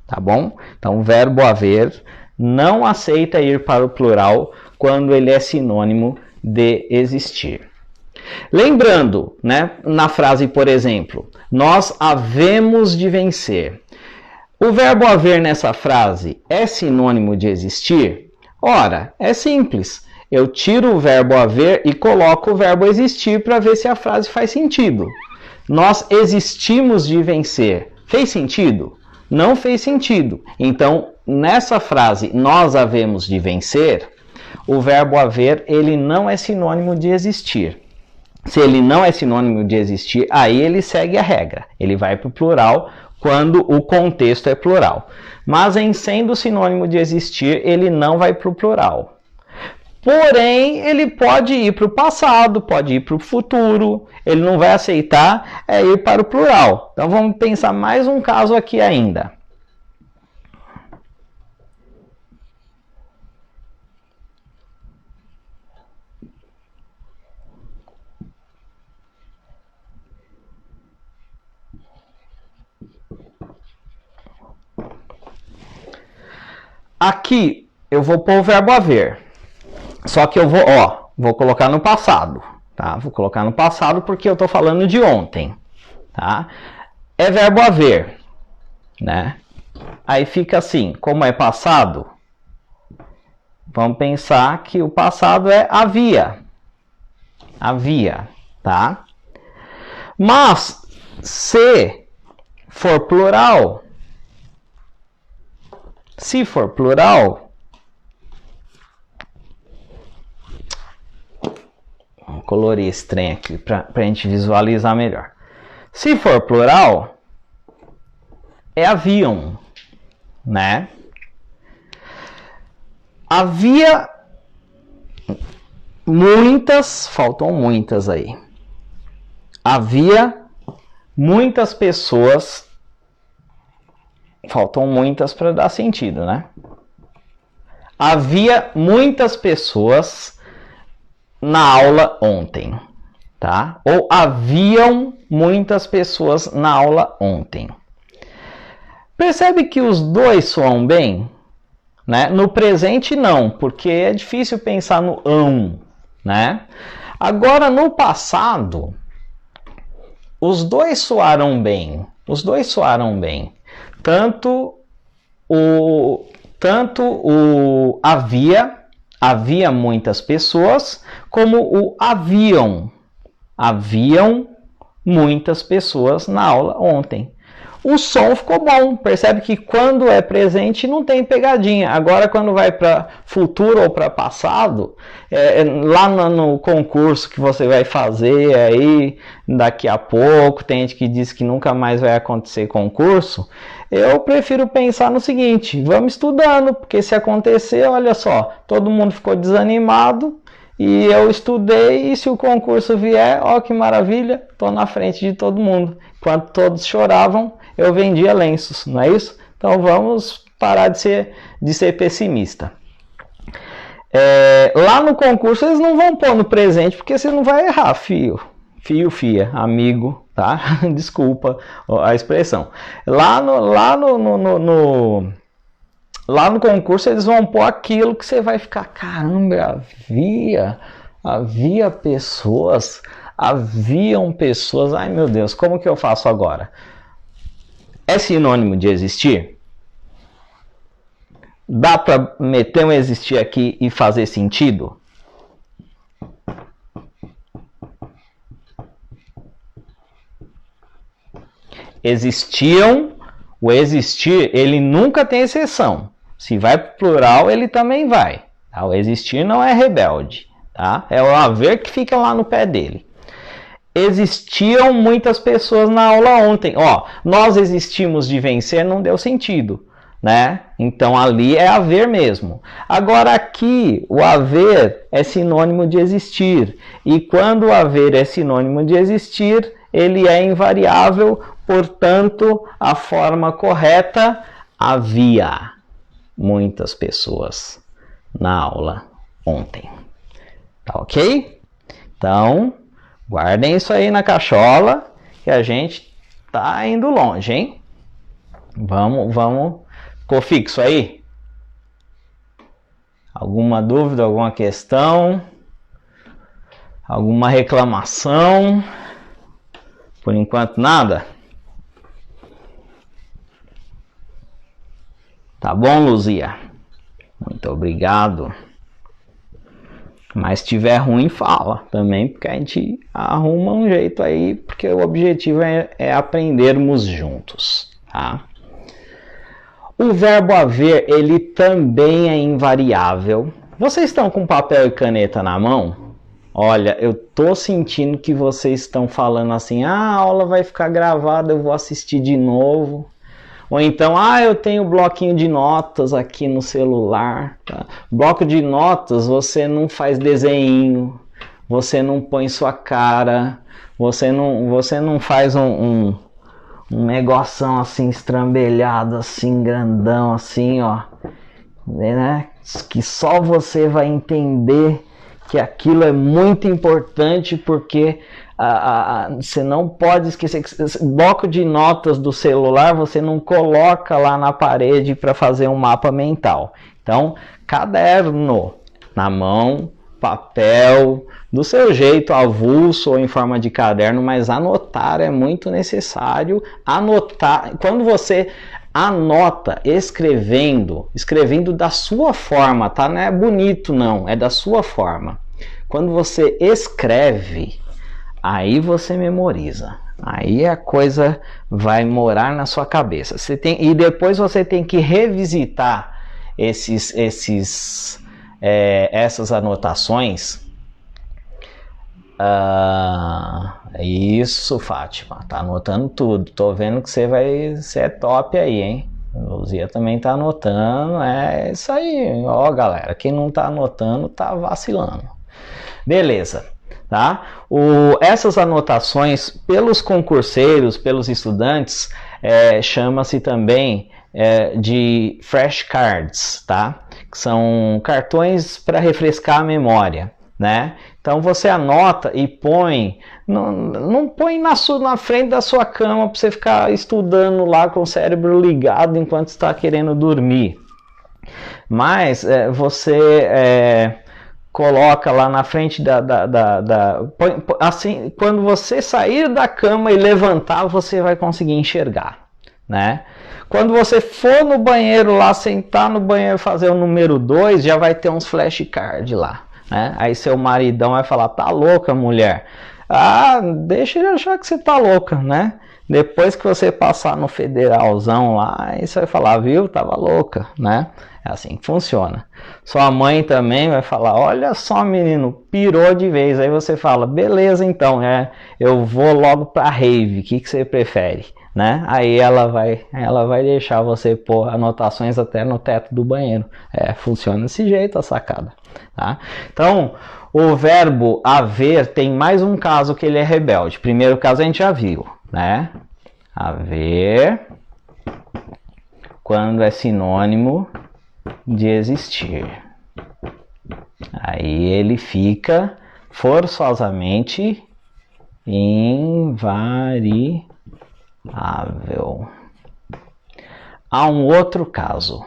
Tá bom? Então o verbo haver não aceita ir para o plural quando ele é sinônimo de existir. Lembrando, né, na frase, por exemplo, nós havemos de vencer. O verbo haver nessa frase é sinônimo de existir? Ora, é simples. Eu tiro o verbo haver e coloco o verbo existir para ver se a frase faz sentido. Nós existimos de vencer. Fez sentido? Não fez sentido. Então, nessa frase, nós havemos de vencer, o verbo haver, ele não é sinônimo de existir. Se ele não é sinônimo de existir, aí ele segue a regra. Ele vai para o plural quando o contexto é plural. Mas em sendo sinônimo de existir, ele não vai para o plural. Porém, ele pode ir para o passado, pode ir para o futuro. Ele não vai aceitar ir para o plural. Então vamos pensar mais um caso aqui ainda. Aqui eu vou pôr o verbo haver. Só que eu vou colocar no passado, tá? Vou colocar no passado porque eu estou falando de ontem, tá? É verbo haver, né? Aí fica assim, como é passado, vamos pensar que o passado é havia. Havia, tá? Mas se for plural, vou colorir esse trem aqui para a gente visualizar melhor. Se for plural, é haviam, né? Havia muitas, faltam muitas aí. Havia muitas pessoas, faltam muitas para dar sentido, né? Havia muitas pessoas na aula ontem, tá? Ou haviam muitas pessoas na aula ontem. Percebe que os dois soam bem? Né? No presente não, porque é difícil pensar no ão, né? Agora no passado, os dois soaram bem. Os dois soaram bem. Tanto o havia muitas pessoas, como o haviam muitas pessoas na aula ontem. O som ficou bom, percebe que quando é presente não tem pegadinha. Agora quando vai para futuro ou para passado, lá no concurso que você vai fazer aí daqui a pouco, tem gente que diz que nunca mais vai acontecer concurso, eu prefiro pensar no seguinte, vamos estudando, porque se acontecer, olha só, todo mundo ficou desanimado, e eu estudei, e se o concurso vier, ó que maravilha, estou na frente de todo mundo. Enquanto todos choravam, eu vendia lenços, não é isso? Então vamos parar de ser pessimista. Lá no concurso eles não vão pôr no presente, porque você não vai errar, fia, amigo, tá? Desculpa a expressão. Lá no concurso eles vão pôr aquilo que você vai ficar, caramba, haviam pessoas, ai meu Deus, como que eu faço agora? É sinônimo de existir? Dá para meter um existir aqui e fazer sentido? Existiam, o existir, ele nunca tem exceção. Se vai para o plural, ele também vai. Tá? O existir não é rebelde. Tá? É o haver que fica lá no pé dele. Existiam muitas pessoas na aula ontem. Ó, nós existimos de vencer, não deu sentido. Né? Então ali é haver mesmo. Agora aqui, o haver é sinônimo de existir. E quando o haver é sinônimo de existir, ele é invariável. Portanto, a forma correta, havia muitas pessoas na aula ontem. Tá ok? Então, guardem isso aí na cachola, que a gente tá indo longe, hein? Vamos. Ficou fixo aí? Alguma dúvida, alguma questão? Alguma reclamação? Por enquanto, nada? Tá bom, Luzia? Muito obrigado. Mas se tiver ruim, fala também, porque a gente arruma um jeito aí, porque o objetivo é aprendermos juntos, tá? O verbo haver, ele também é invariável. Vocês estão com papel e caneta na mão? Olha, eu tô sentindo que vocês estão falando assim, a aula vai ficar gravada, eu vou assistir de novo. Ou então, eu tenho bloquinho de notas aqui no celular. Tá? Bloco de notas, você não faz desenho, você não põe sua cara, você não faz um negoção assim, estrambelhado, assim, grandão, assim, ó. Né? Que só você vai entender que aquilo é muito importante, porque você não pode esquecer que bloco de notas do celular você não coloca lá na parede para fazer um mapa mental. Então, caderno na mão, papel, do seu jeito, avulso ou em forma de caderno, mas anotar é muito necessário. Anotar, quando você anota escrevendo da sua forma, tá? Não é bonito não, é da sua forma. Quando você escreve, aí você memoriza. Aí a coisa vai morar na sua cabeça. E depois você tem que revisitar essas anotações. Isso, Fátima, tá anotando tudo. Tô vendo que você é top aí, hein? Luzia também tá anotando. É isso aí, ó, galera. Quem não tá anotando tá vacilando. Beleza, tá? Essas anotações pelos concurseiros, pelos estudantes, chama-se também de flashcards, tá? Que são cartões para refrescar a memória. né? Então você anota e põe, não põe na frente da sua cama para você ficar estudando lá com o cérebro ligado enquanto está querendo dormir. Mas você coloca lá na frente assim, quando você sair da cama e levantar, você vai conseguir enxergar, né? Quando você for no banheiro lá, sentar no banheiro e fazer o número 2, já vai ter uns flashcards lá, né? Aí seu maridão vai falar, tá louca, mulher? Ah, deixa ele achar que você tá louca, né? Depois que você passar no federalzão lá, aí você vai falar, viu, tava louca, né? É assim que funciona. Sua mãe também vai falar, olha só, menino, pirou de vez. Aí você fala, beleza, então, eu vou logo pra rave, o que você prefere? Né? Aí ela vai deixar você pôr anotações até no teto do banheiro. Funciona desse jeito a sacada. Tá? Então, o verbo haver tem mais um caso que ele é rebelde. Primeiro caso a gente já viu, né? Haver, quando é sinônimo de existir. Aí ele fica forçosamente invariável. Há um outro caso.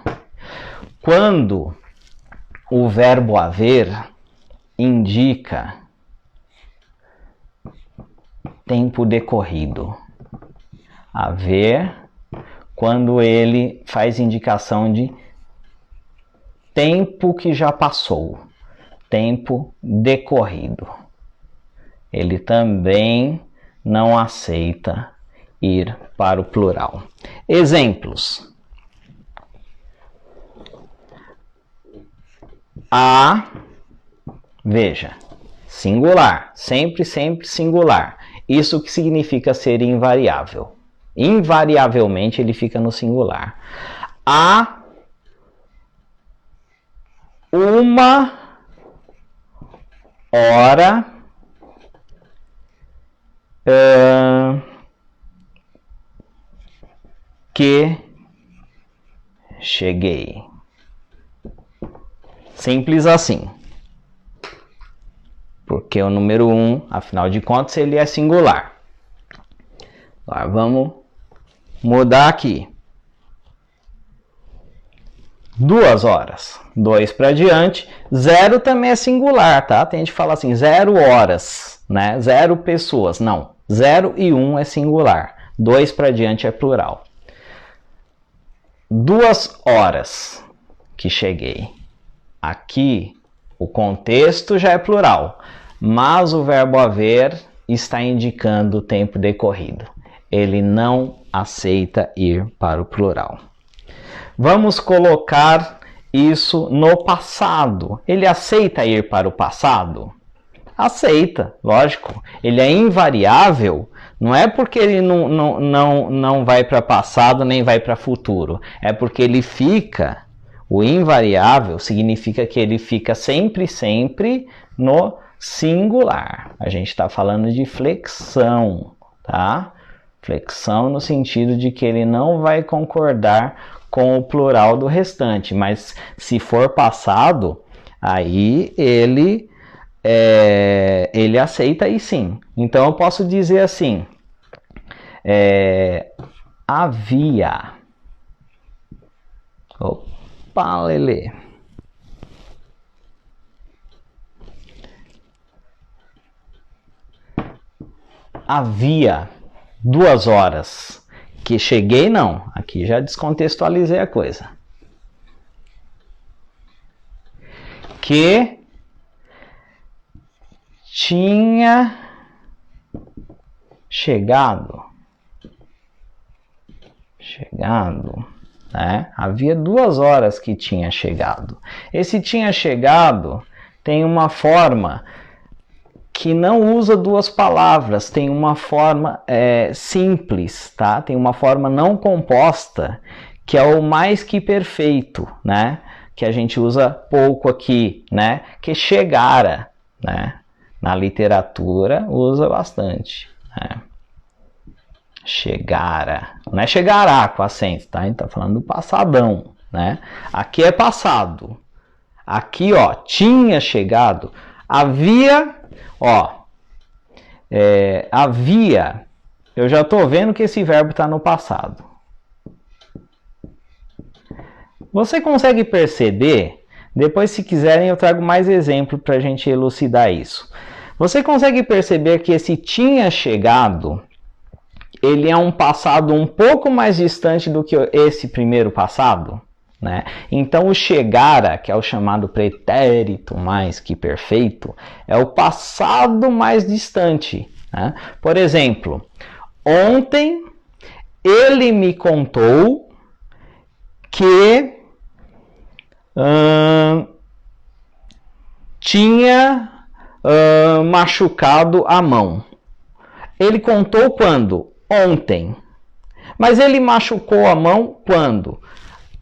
Quando o verbo haver indica tempo decorrido. Haver, quando ele faz indicação de tempo que já passou, tempo decorrido. Ele também não aceita ir para o plural. Exemplos. Veja, singular, sempre singular. Isso que significa ser invariável. Invariavelmente ele fica no singular. Há uma hora que cheguei. Simples assim. Porque o número 1, afinal de contas, ele é singular. Agora vamos mudar aqui. 2 horas. 2 para diante. 0 também é singular, tá? Tem gente que fala assim, 0 horas, né? 0 pessoas. Não. 0 e 1 é singular. 2 para diante é plural. 2 horas que cheguei. Aqui o contexto já é plural, mas o verbo haver está indicando o tempo decorrido. Ele não aceita ir para o plural. Vamos colocar isso no passado. Ele aceita ir para o passado? Aceita, lógico. Ele é invariável, não é porque ele não vai para passado nem vai para futuro. É porque ele fica, o invariável significa que ele fica sempre no singular. A gente está falando de flexão, tá? Flexão no sentido de que ele não vai concordar com o plural do restante, mas se for passado, aí ele aceita aí sim. Então eu posso dizer assim, havia, opa, lelê, havia 2 horas que cheguei, não. Aqui já descontextualizei a coisa. Que tinha chegado, né? Havia 2 horas que tinha chegado. Esse tinha chegado tem uma forma que não usa 2 palavras, tem uma forma simples, tá? Tem uma forma não composta, que é o mais que perfeito, né? Que a gente usa pouco aqui, né? Que chegara, né? Na literatura usa bastante, né? Chegara, não é chegará com acento, tá? A gente tá falando do passadão, né? Aqui é passado. Aqui, ó, tinha chegado. Havia, ó, havia, eu já estou vendo que esse verbo está no passado. Você consegue perceber? Depois, se quiserem, eu trago mais exemplo para a gente elucidar isso. Você consegue perceber que esse tinha chegado, ele é um passado um pouco mais distante do que esse primeiro passado? Né? Então, o chegara, que é o chamado pretérito mais que perfeito, é o passado mais distante. Né? Por exemplo, ontem ele me contou que tinha machucado a mão. Ele contou quando? Ontem. Mas ele machucou a mão quando?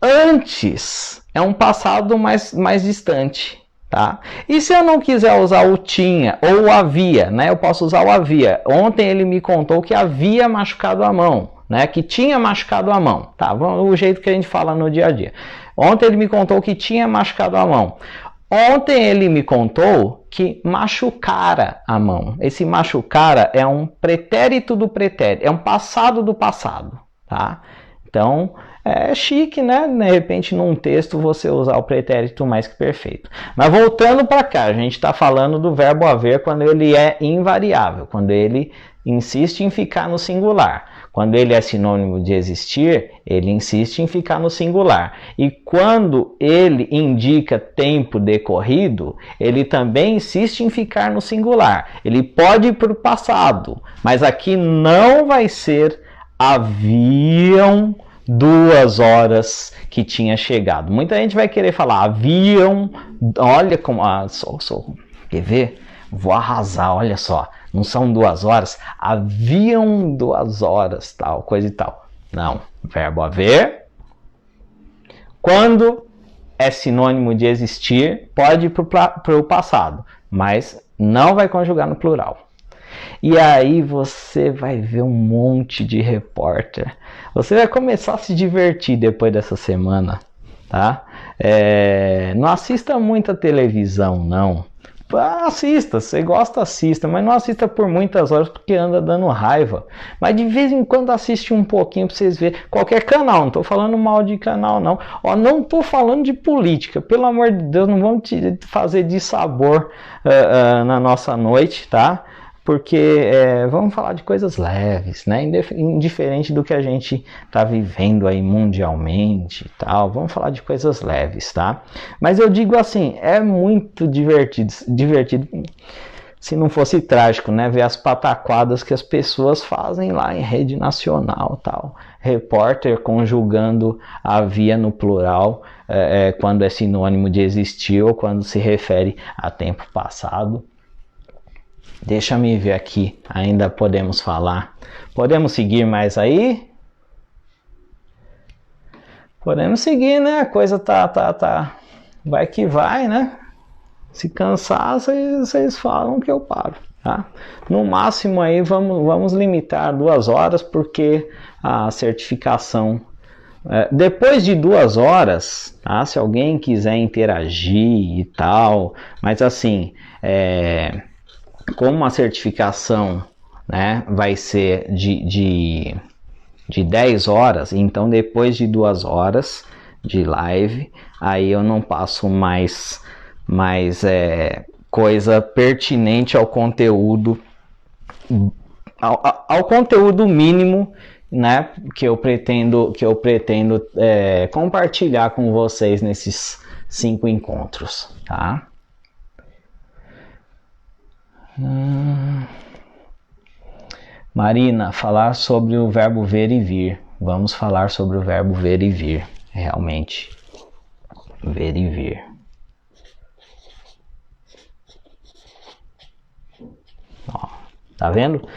Antes. É um passado mais distante. Tá? E se eu não quiser usar o tinha ou o havia, né? Eu posso usar o havia. Ontem ele me contou que havia machucado a mão, né? Que tinha machucado a mão, tá? O jeito que a gente fala no dia a dia. Ontem ele me contou que tinha machucado a mão. Ontem ele me contou que machucara a mão. Esse machucara é um pretérito do pretérito, é um passado do passado, tá? Então, é chique, né? De repente, num texto, você usar o pretérito mais que perfeito. Mas voltando para cá, a gente está falando do verbo haver quando ele é invariável, quando ele insiste em ficar no singular. Quando ele é sinônimo de existir, ele insiste em ficar no singular. E quando ele indica tempo decorrido, ele também insiste em ficar no singular. Ele pode ir para o passado, mas aqui não vai ser haviam 2 horas que tinha chegado. Muita gente vai querer falar, haviam, olha como, quer ver? Vou arrasar, olha só, não são 2 horas, haviam 2 horas, tal, coisa e tal. Não, verbo haver, quando é sinônimo de existir, pode ir para o passado, mas não vai conjugar no plural. E aí você vai ver um monte de repórter. Você vai começar a se divertir depois dessa semana, tá? Não assista muita televisão, não. Assista, você gosta, assista, mas não assista por muitas horas porque anda dando raiva. Mas de vez em quando assiste um pouquinho para vocês verem. Qualquer canal, não estou falando mal de canal, não. Ó, não estou falando de política, pelo amor de Deus, não vamos te fazer de sabor na nossa noite, tá? Porque vamos falar de coisas leves, né? Indiferente do que a gente está vivendo aí mundialmente e tal. Vamos falar de coisas leves, tá? Mas eu digo assim, é muito divertido se não fosse trágico, né? Ver as pataquadas que as pessoas fazem lá em rede nacional, tal. Repórter conjugando havia no plural quando é sinônimo de existir ou quando se refere a tempo passado. Deixa me ver aqui, ainda podemos falar. Podemos seguir mais aí? Podemos seguir, né? A coisa tá. Vai que vai, né? Se cansar, vocês falam que eu paro, tá? No máximo aí, vamos limitar 2 horas, porque a certificação... depois de 2 horas, tá? Se alguém quiser interagir e tal, mas assim... como a certificação, né, vai ser de 10 horas, então depois de 2 horas de live, aí eu não passo mais coisa pertinente ao conteúdo, ao conteúdo mínimo, né, que eu pretendo compartilhar com vocês nesses 5 encontros, tá? Marina, falar sobre o verbo ver e vir. Vamos falar sobre o verbo ver e vir, realmente. Ver e vir. Ó, tá vendo?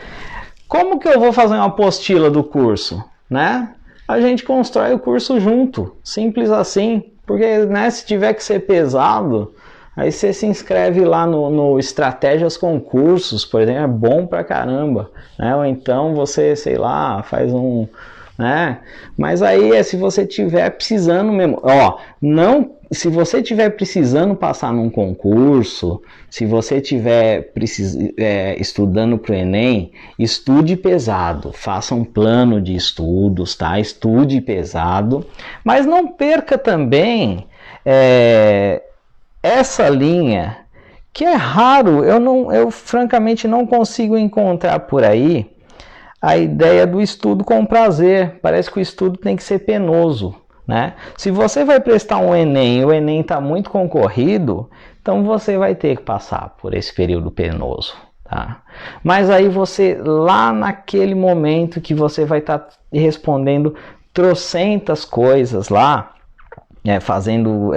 Como que eu vou fazer uma apostila do curso, né? A gente constrói o curso junto, simples assim. Porque, né, se tiver que ser pesado... Aí você se inscreve lá no Estratégias Concursos, por exemplo, é bom pra caramba, né? Ou então você, sei lá, faz né? Mas aí é se você tiver precisando mesmo, ó, não, se você tiver precisando passar num concurso, se você tiver estudando para o Enem, estude pesado, faça um plano de estudos, tá? Estude pesado, mas não perca também essa linha que é raro, eu francamente não consigo encontrar por aí a ideia do estudo com prazer. Parece que o estudo tem que ser penoso, né? Se você vai prestar um Enem e o Enem está muito concorrido, então você vai ter que passar por esse período penoso, tá? Mas aí você, lá naquele momento que você vai estar respondendo trocentas coisas lá, fazendo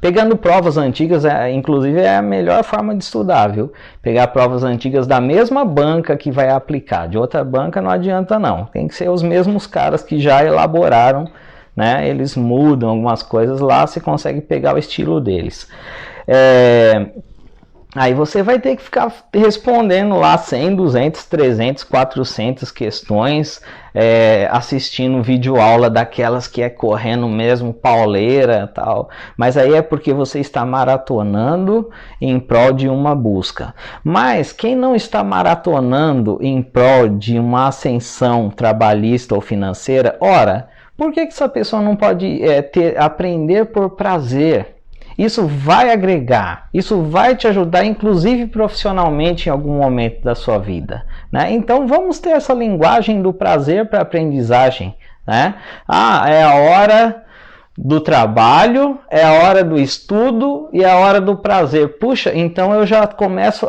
pegando provas antigas, inclusive é a melhor forma de estudar, viu? Pegar provas antigas da mesma banca que vai aplicar. De outra banca não adianta não. Tem que ser os mesmos caras que já elaboraram, né? Eles mudam algumas coisas lá, você consegue pegar o estilo deles. Aí você vai ter que ficar respondendo lá 100, 200, 300, 400 questões, assistindo vídeo aula daquelas que é correndo mesmo, pauleira e tal. Mas aí é porque você está maratonando em prol de uma busca. Mas quem não está maratonando em prol de uma ascensão trabalhista ou financeira, ora, por que essa pessoa não pode aprender por prazer? Isso vai agregar, isso vai te ajudar, inclusive profissionalmente, em algum momento da sua vida, né? Então vamos ter essa linguagem do prazer para a aprendizagem, né? É a hora do trabalho, é a hora do estudo e é a hora do prazer. Puxa, então eu já começo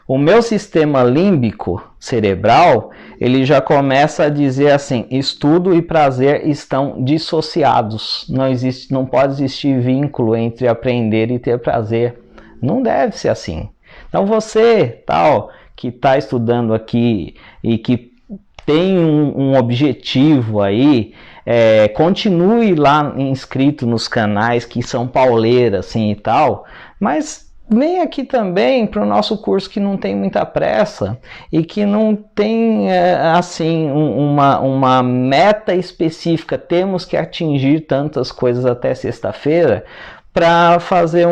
o meu sistema límbico cerebral, ele já começa a dizer assim: estudo e prazer estão dissociados. Não pode existir vínculo entre aprender e ter prazer. Não deve ser assim. Então você, que está estudando aqui e que tem um objetivo aí, continue lá inscrito nos canais que são pauleiras assim e tal, mas vem aqui também para o nosso curso que não tem muita pressa e que não tem assim uma meta específica. Temos que atingir tantas coisas até sexta-feira para fazer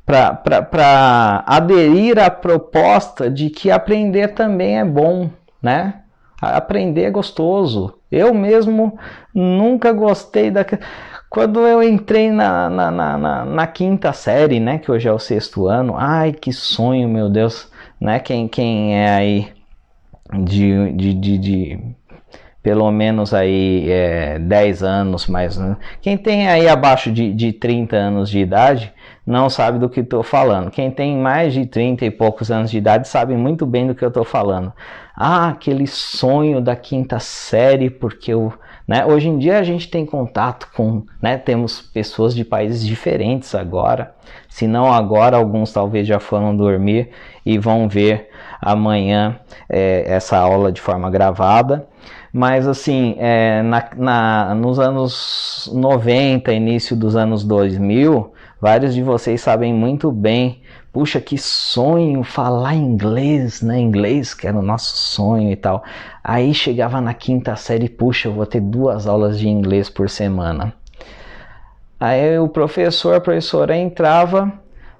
para aderir à proposta de que aprender também é bom, né? Aprender é gostoso. Eu mesmo nunca gostei Quando eu entrei na quinta série, né, que hoje é o 6º ano, ai, que sonho, meu Deus, né, quem é aí de pelo menos aí 10 anos, mais, né? Quem tem aí abaixo de 30 anos de idade não sabe do que estou falando. Quem tem mais de 30 e poucos anos de idade sabe muito bem do que eu estou falando. Aquele sonho da quinta série, porque hoje em dia a gente tem contato com, temos pessoas de países diferentes agora, se não agora, alguns talvez já foram dormir e vão ver amanhã essa aula de forma gravada. Mas assim, nos anos 90, início dos anos 2000, vários de vocês sabem muito bem, puxa, que sonho falar inglês, né? Inglês, que era o nosso sonho e tal. Aí chegava na quinta série, puxa, eu vou ter 2 aulas de inglês por semana. Aí o a professora entrava,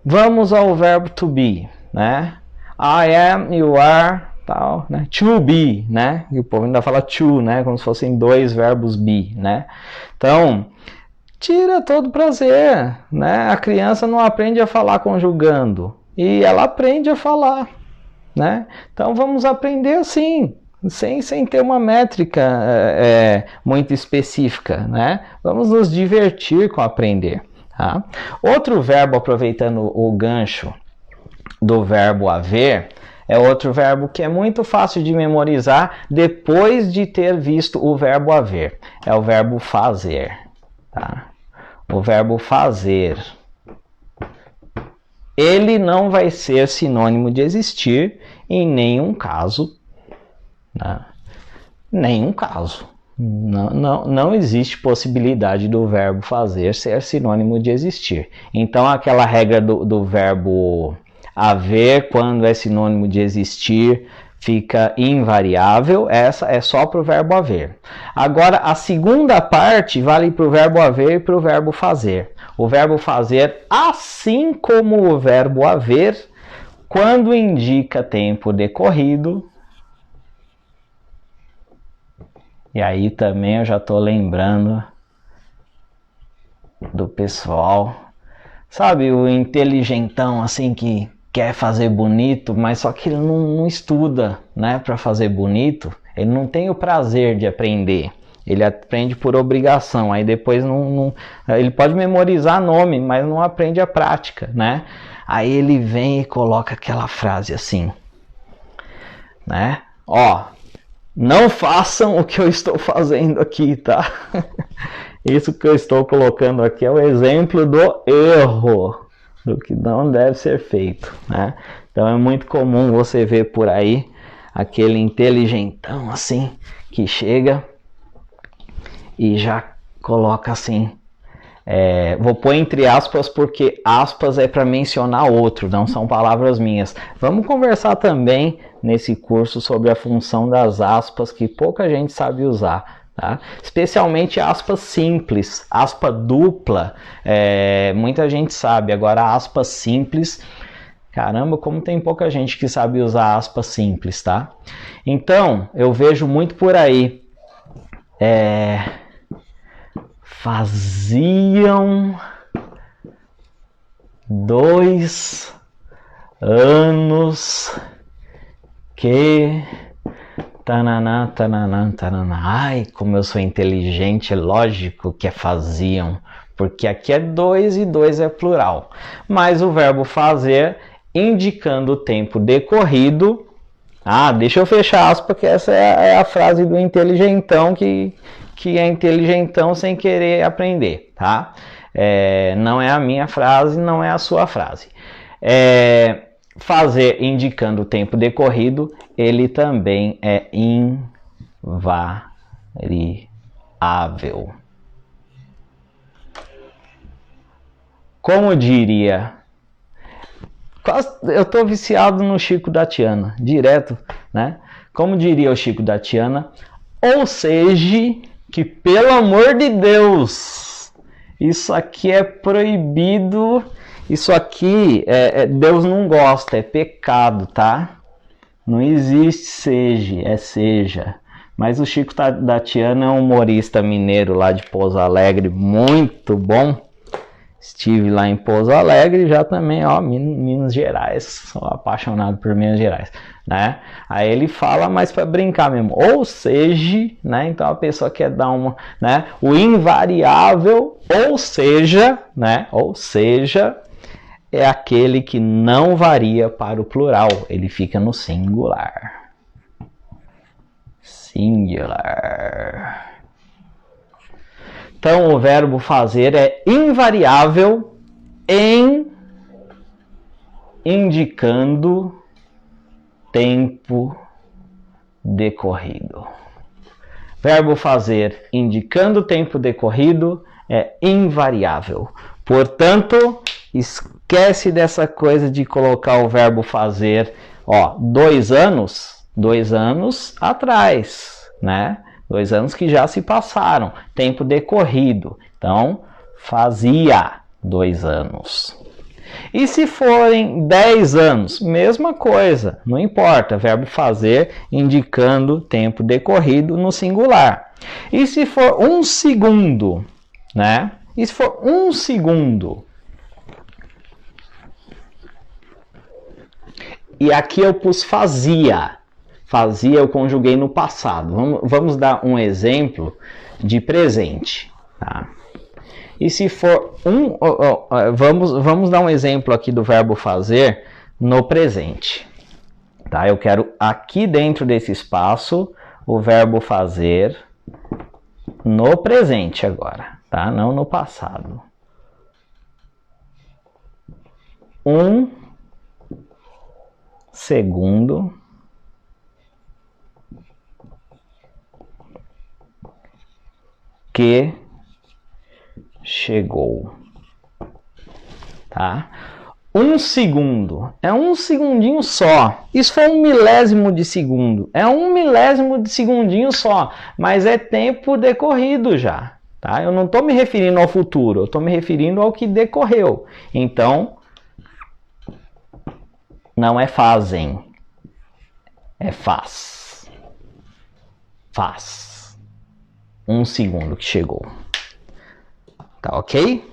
vamos ao verbo to be, né? I am, you are, tal, né? To be, né? E o povo ainda fala to, né? Como se fossem 2 verbos be, né? Então, tira todo prazer, né? A criança não aprende a falar conjugando e ela aprende a falar, né? Então vamos aprender assim, sem ter uma métrica muito específica, né? Vamos nos divertir com aprender, tá? Outro verbo, aproveitando o gancho do verbo haver, é outro verbo que é muito fácil de memorizar depois de ter visto o verbo haver. É o verbo fazer. Tá? O verbo fazer. Ele não vai ser sinônimo de existir em nenhum caso. Né? Nenhum caso. Não existe possibilidade do verbo fazer ser sinônimo de existir. Então aquela regra do verbo haver, quando é sinônimo de existir, fica invariável. Essa é só para o verbo haver. Agora, a segunda parte vale para o verbo haver e para o verbo fazer. O verbo fazer, assim como o verbo haver, quando indica tempo decorrido. E aí também eu já estou lembrando do pessoal, sabe, o inteligentão assim que quer fazer bonito, mas só que ele não estuda, né, para fazer bonito. Ele não tem o prazer de aprender. Ele aprende por obrigação. Aí depois ele pode memorizar nome, mas não aprende a prática, né? Aí ele vem e coloca aquela frase assim, né? Ó, não façam o que eu estou fazendo aqui, tá? Isso que eu estou colocando aqui é o exemplo do erro, do que não deve ser feito, né? Então é muito comum você ver por aí aquele inteligentão assim que chega e já coloca assim, vou pôr entre aspas porque aspas é para mencionar outro, não são palavras minhas. Vamos conversar também nesse curso sobre a função das aspas, que pouca gente sabe usar. Tá? Especialmente aspas simples, aspa dupla, muita gente sabe. Agora aspas simples, caramba, como tem pouca gente que sabe usar aspas simples, tá? Então, eu vejo muito por aí, faziam 2 anos que... Tananá, tananá, tananá. Ai, como eu sou inteligente, é lógico que faziam, porque aqui é 2 e 2 é plural. Mas o verbo fazer, indicando o tempo decorrido. Ah, deixa eu fechar aspas, porque essa é a frase do inteligentão que é inteligentão sem querer aprender, tá? Não é a minha frase, não é a sua frase. Fazer indicando o tempo decorrido, ele também é invariável. Como diria... Eu estou viciado no Chico da Tiana, direto, né? Como diria o Chico da Tiana, ou seja, que pelo amor de Deus, isso aqui é proibido... Isso aqui, Deus não gosta, é pecado, tá? Não existe seja, é seja. Mas o Chico da Tiana é um humorista mineiro lá de Pouso Alegre, muito bom. Estive lá em Pouso Alegre, já também, ó, Minas Gerais, sou apaixonado por Minas Gerais, né? Aí ele fala, mas para brincar mesmo, ou seja, né? Então a pessoa quer dar uma, né? O invariável, ou seja, né? Ou seja, é aquele que não varia para o plural, ele fica no singular. Singular. Então o verbo fazer é invariável em indicando tempo decorrido. Verbo fazer indicando tempo decorrido é invariável. Portanto, esquece dessa coisa de colocar o verbo fazer, ó, 2 anos atrás, né? 2 anos que já se passaram, tempo decorrido. Então, fazia 2 anos. E se forem 10 anos, mesma coisa, não importa, verbo fazer indicando tempo decorrido no singular. E se for 1 segundo, né? E se for 1 segundo, e aqui eu pus fazia. Fazia eu conjuguei no passado. Vamos dar um exemplo de presente. Tá? E se for vamos dar um exemplo aqui do verbo fazer no presente. Tá? Eu quero aqui dentro desse espaço o verbo fazer no presente agora, tá? Não no passado. 1 segundo que chegou, tá? 1 segundo. É 1 segundinho só. Isso foi 1 milésimo de segundo. É 1 milésimo de segundinho só. Mas é tempo decorrido já. Tá? Eu não estou me referindo ao futuro. Eu estou me referindo ao que decorreu. Então, não é fazem. É faz. Faz. 1 segundo que chegou. Tá ok?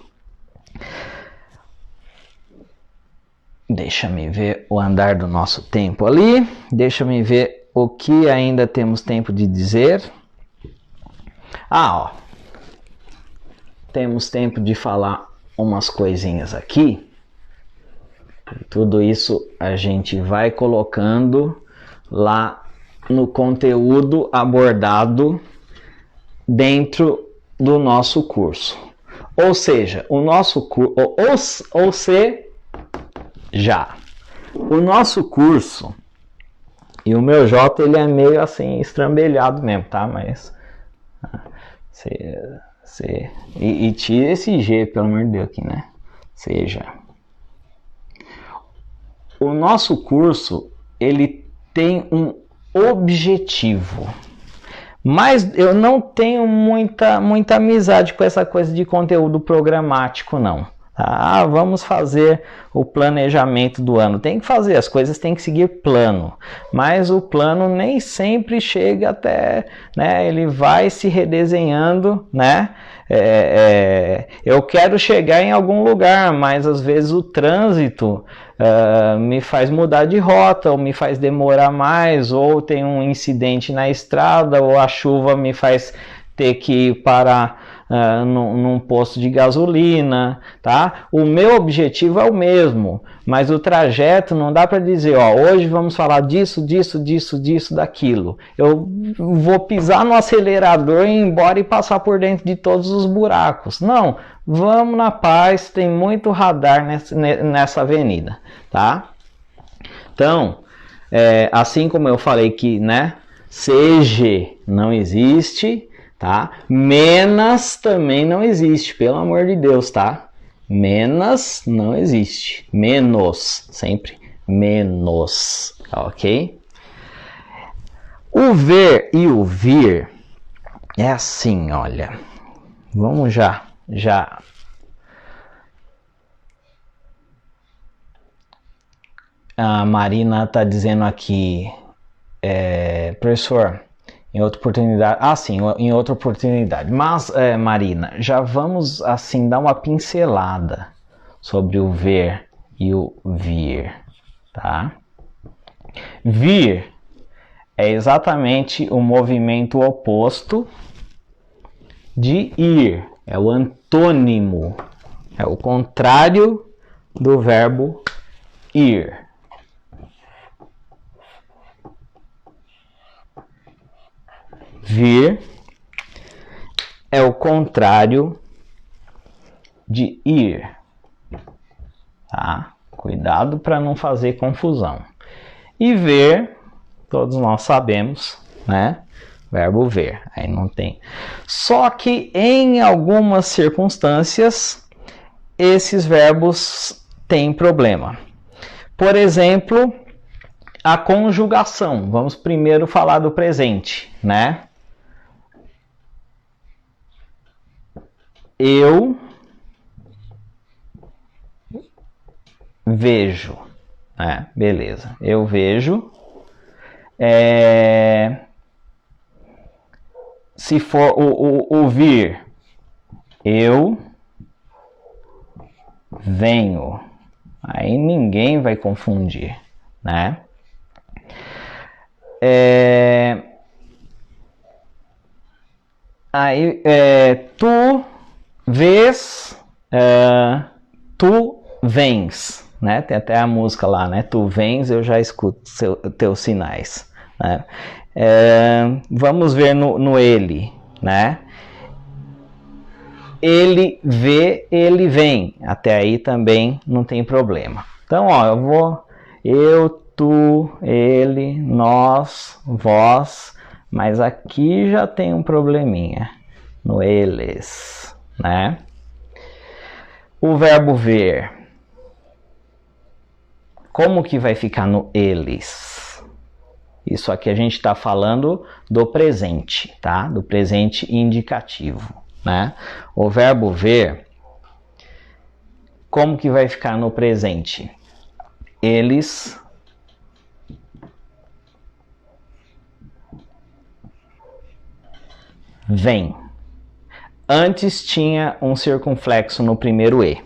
Deixa-me ver o andar do nosso tempo ali. Deixa-me ver o que ainda temos tempo de dizer. Ó. Temos tempo de falar umas coisinhas aqui. Tudo isso a gente vai colocando lá no conteúdo abordado dentro do nosso curso. Ou seja, o nosso curso, o nosso curso, e o meu J ele é meio assim estrambelhado mesmo, tá? Mas e tira esse G, pelo amor de Deus, aqui, né? Seja. O nosso curso, ele tem um objetivo. Mas eu não tenho muita amizade com essa coisa de conteúdo programático, não. Ah, vamos fazer o planejamento do ano. Tem que fazer, as coisas têm que seguir plano. Mas o plano nem sempre chega até, né? Ele vai se redesenhando, né? Eu quero chegar em algum lugar, mas às vezes o trânsito me faz mudar de rota, ou me faz demorar mais, ou tem um incidente na estrada, ou a chuva me faz ter que parar num posto de gasolina, tá? O meu objetivo é o mesmo, mas o trajeto não dá para dizer, ó, hoje vamos falar disso, daquilo. Eu vou pisar no acelerador e ir embora e passar por dentro de todos os buracos. Não, vamos na paz, tem muito radar nessa avenida, tá? Então, assim como eu falei que, né, CG não existe, tá? Menos também não existe, pelo amor de Deus, tá? Menos não existe. Menos, sempre menos, ok? O ver e o vir é assim, olha. Vamos já. A Marina tá dizendo aqui, professor, em outra oportunidade. Sim, em outra oportunidade. Mas, Marina, já vamos assim dar uma pincelada sobre o ver e o vir, tá? Vir é exatamente o movimento oposto de ir. É o antônimo, é o contrário do verbo ir. Vir é o contrário de ir, tá? Cuidado para não fazer confusão. E ver, todos nós sabemos, né? Verbo ver, aí não tem. Só que em algumas circunstâncias, esses verbos têm problema. Por exemplo, a conjugação. Vamos primeiro falar do presente, né? Eu vejo, beleza, eu vejo, se for o vir, eu venho, aí ninguém vai confundir, né? Aí, tu vês, tu vens, né? Tem até a música lá, né? Tu vens, eu já escuto teus sinais, né? Vamos ver no ele, né? Ele vê, ele vem. Até aí também não tem problema. Então, ó, eu, tu, ele, nós, vós, mas aqui já tem um probleminha no eles, né? O verbo ver. Como que vai ficar no eles? Isso aqui a gente está falando do presente, tá? Do presente indicativo, né? O verbo ver, como que vai ficar no presente? Eles vêm. Antes tinha um circunflexo no primeiro E.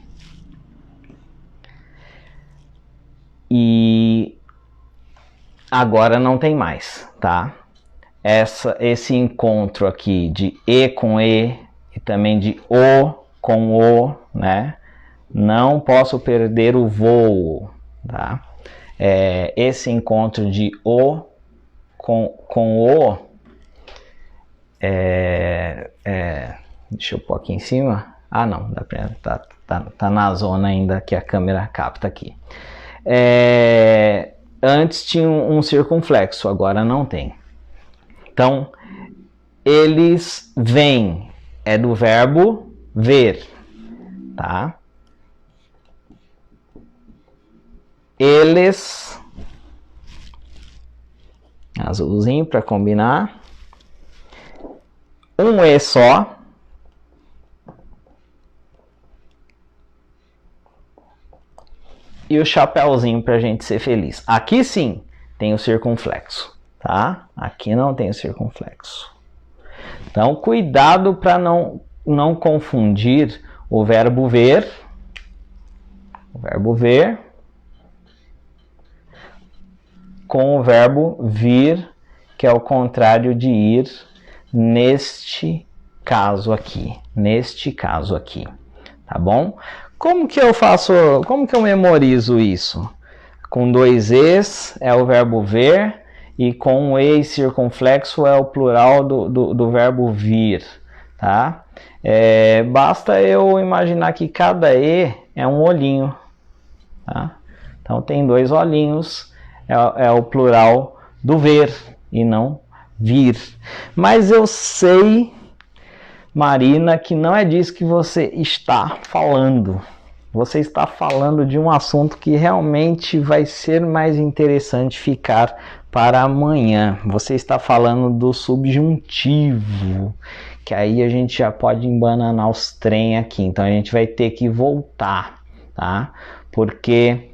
E agora não tem mais, tá? Esse encontro aqui de E com E e também de O com O, né? Não posso perder o voo, tá? Esse encontro de O com O deixa eu pôr aqui em cima. Ah, não, dá pra, tá na zona ainda que a câmera capta aqui. Antes tinha um circunflexo, agora não tem. Então, eles vêm, é do verbo ver, tá? Eles, azulzinho para combinar. Um E só. E o chapéuzinho para a gente ser feliz. Aqui sim tem o circunflexo, tá? Aqui não tem o circunflexo. Então, cuidado para não confundir o verbo ver com o verbo vir, que é o contrário de ir neste caso aqui, tá bom? Como que eu memorizo isso? Com dois Es é o verbo ver e com um E circunflexo é o plural do verbo vir, tá? Basta eu imaginar que cada E é um olhinho, tá? Então tem dois olhinhos, é o plural do ver e não vir. Mas eu sei, Marina, que não é disso que você está falando. Você está falando de um assunto que realmente vai ser mais interessante ficar para amanhã. Você está falando do subjuntivo, que aí a gente já pode embananar os trem aqui. Então a gente vai ter que voltar, tá? Porque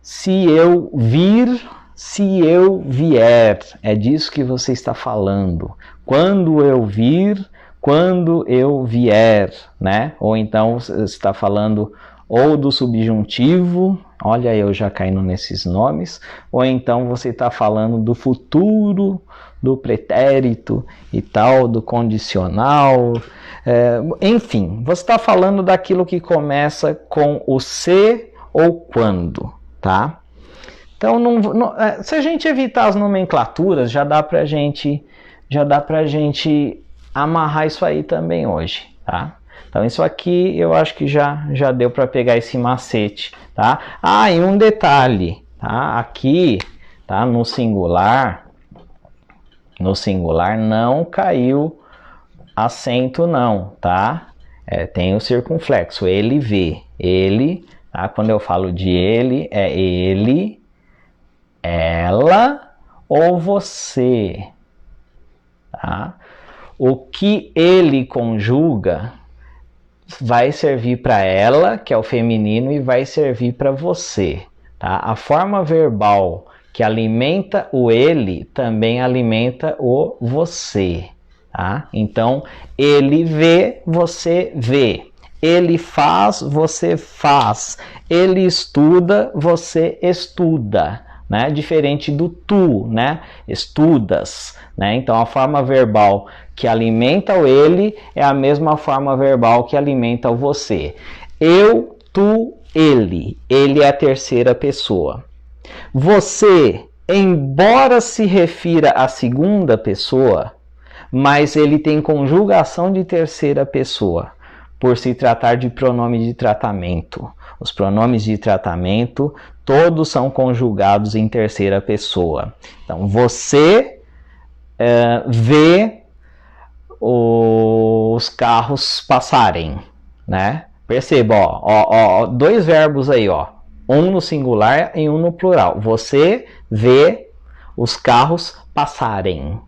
se eu vir, se eu vier, é disso que você está falando. Quando eu vir, quando eu vier, né? Ou então você está falando ou do subjuntivo, olha eu já caindo nesses nomes, ou então você está falando do futuro, do pretérito e tal, do condicional, enfim, você está falando daquilo que começa com o se ou quando, tá? Então, se a gente evitar as nomenclaturas, já dá pra gente amarrar isso aí também hoje, tá? Então, isso aqui eu acho que já deu para pegar esse macete, tá? Ah, e um detalhe, tá? Aqui, tá? No singular não caiu acento não, tá? Tem o circunflexo, ele vê, ele, tá? Quando eu falo de ele, é ele, ela ou você, tá? O que ele conjuga vai servir para ela, que é o feminino, e vai servir para você, tá? A forma verbal que alimenta o ele também alimenta o você, tá? Então, ele vê, você vê. Ele faz, você faz. Ele estuda, você estuda, né? Diferente do tu, né? Estudas, né? Então, a forma verbal que alimenta o ele é a mesma forma verbal que alimenta o você. Eu, tu, ele. Ele é a terceira pessoa. Você, embora se refira à segunda pessoa, mas ele tem conjugação de terceira pessoa, por se tratar de pronome de tratamento. Os pronomes de tratamento, todos são conjugados em terceira pessoa. Então, você vê os carros passarem, né? Perceba, ó, dois verbos aí, ó. Um no singular e um no plural. Você vê os carros passarem,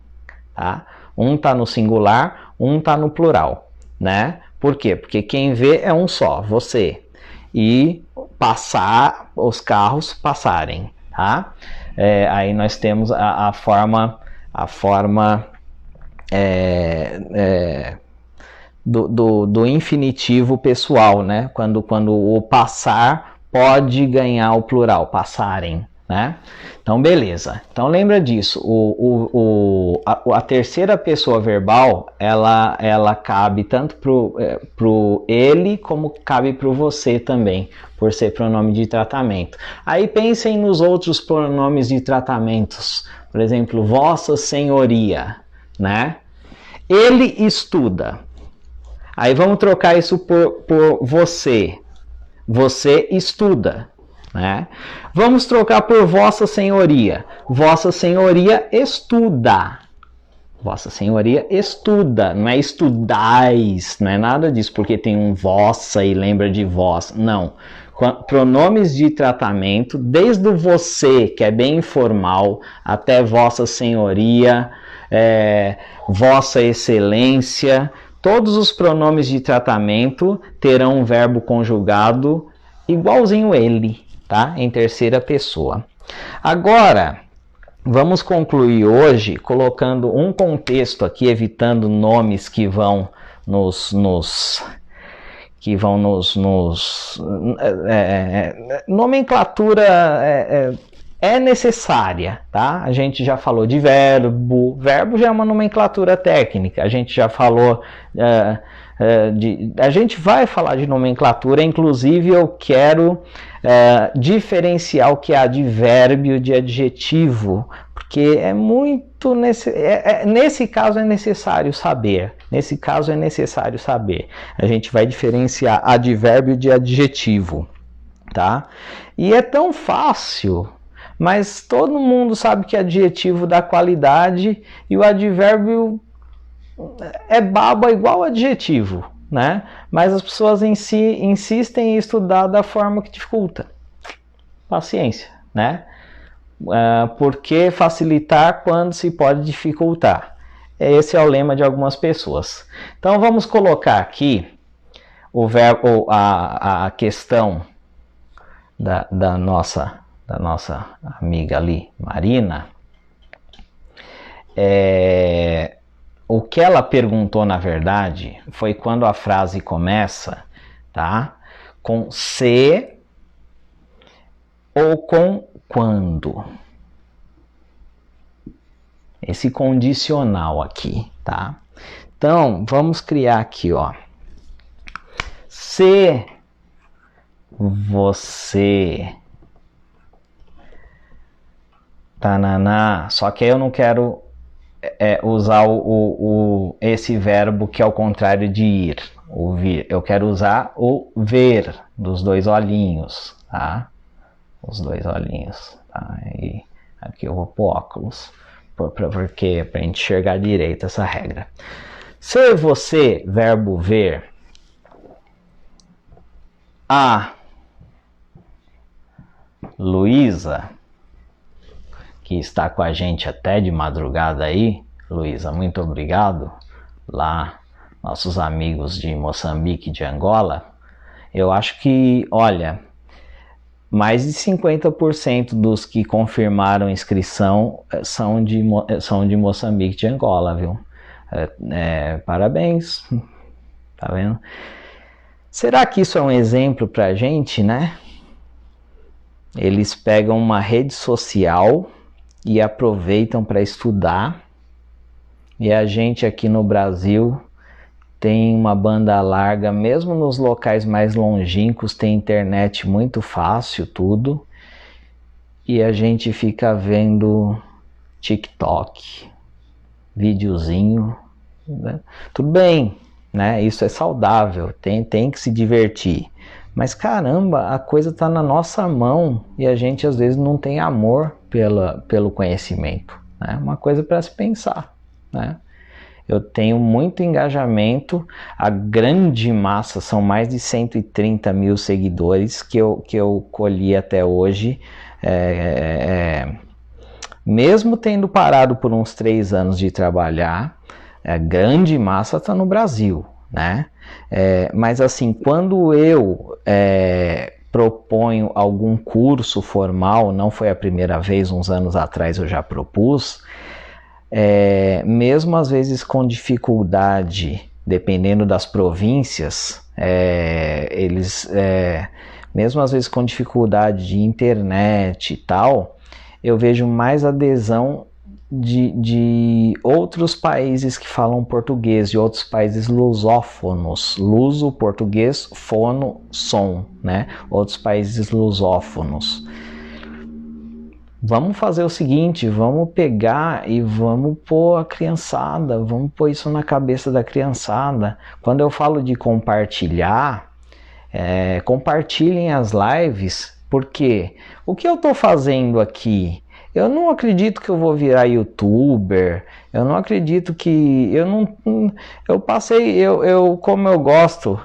tá? Um tá no singular, um tá no plural, né? Por quê? Porque quem vê é um só, você. E passar, os carros passarem, tá? Aí nós temos a forma do infinitivo pessoal, né? Quando o passar pode ganhar o plural, passarem, né? Então, beleza. Então, lembra disso. A terceira pessoa verbal, ela cabe tanto pro ele como cabe pro você também, por ser pronome de tratamento. Aí pensem nos outros pronomes de tratamentos. Por exemplo, Vossa Senhoria, né? Ele estuda. Aí vamos trocar isso por você. Você estuda, né? Vamos trocar por Vossa Senhoria. Vossa Senhoria estuda. Vossa Senhoria estuda. Não é estudais, não é nada disso, porque tem um vossa e lembra de vós. Não. Pronomes de tratamento, desde o você, que é bem informal, até Vossa Senhoria, Vossa Excelência. Todos os pronomes de tratamento terão um verbo conjugado igualzinho ele, tá? Em terceira pessoa. Agora, vamos concluir hoje colocando um contexto aqui, evitando nomes que vão nomenclatura é necessária, tá? A gente já falou de verbo já é uma nomenclatura técnica, a gente já falou a gente vai falar de nomenclatura, inclusive eu quero diferenciar o que é advérbio de adjetivo, porque é muito nesse caso é necessário saber. Nesse caso é necessário saber. A gente vai diferenciar advérbio de adjetivo, tá? E é tão fácil, mas todo mundo sabe que adjetivo dá qualidade e o advérbio é baba igual adjetivo, né? Mas as pessoas em si insistem em estudar da forma que dificulta. Paciência, né? Por que facilitar quando se pode dificultar? Esse é o lema de algumas pessoas. Então vamos colocar aqui o verbo, a questão da nossa amiga ali, Marina. O que ela perguntou, na verdade, foi quando a frase começa, tá? Com se ou com quando. Esse condicional aqui, tá? Então, vamos criar aqui, ó. Se você... Tananá, só que eu não quero usar esse verbo que é o contrário de ir, o vir. Eu quero usar o ver, dos dois olhinhos, tá? Os dois olhinhos, tá? E aqui eu vou pôr óculos, porque pra gente enxergar direito essa regra. Se você, verbo ver, a Luísa, que está com a gente até de madrugada aí, Luísa, muito obrigado, lá, nossos amigos de Moçambique e de Angola, eu acho que, olha, mais de 50% dos que confirmaram inscrição são de Moçambique e de Angola, viu? Parabéns, tá vendo? Será que isso é um exemplo pra gente, né? Eles pegam uma rede social e aproveitam para estudar, e a gente aqui no Brasil tem uma banda larga, mesmo nos locais mais longínquos tem internet muito fácil, tudo, e a gente fica vendo TikTok, videozinho, né? Tudo bem, né? Isso é saudável, tem que se divertir, mas caramba, a coisa está na nossa mão e a gente às vezes não tem amor pelo conhecimento, né? Uma coisa para se pensar, né? eu tenho muito engajamento, a grande massa, são mais de 130 mil seguidores que eu colhi até hoje, mesmo tendo parado por uns 3 anos de trabalhar, a grande massa está no Brasil, né? Mas assim, quando eu proponho algum curso formal, não foi a primeira vez, uns anos atrás eu já propus, mesmo às vezes com dificuldade, dependendo das províncias, mesmo às vezes com dificuldade de internet e tal, eu vejo mais adesão de outros países que falam português, de outros países lusófonos, luso, português, fono, som, né? Outros países lusófonos. Vamos fazer o seguinte, vamos pegar e vamos pôr a criançada, vamos pôr isso na cabeça da criançada. Quando eu falo de compartilhar, compartilhem as lives, porque o que eu estou fazendo aqui, eu não acredito que eu vou virar youtuber, eu não acredito que, como eu gosto,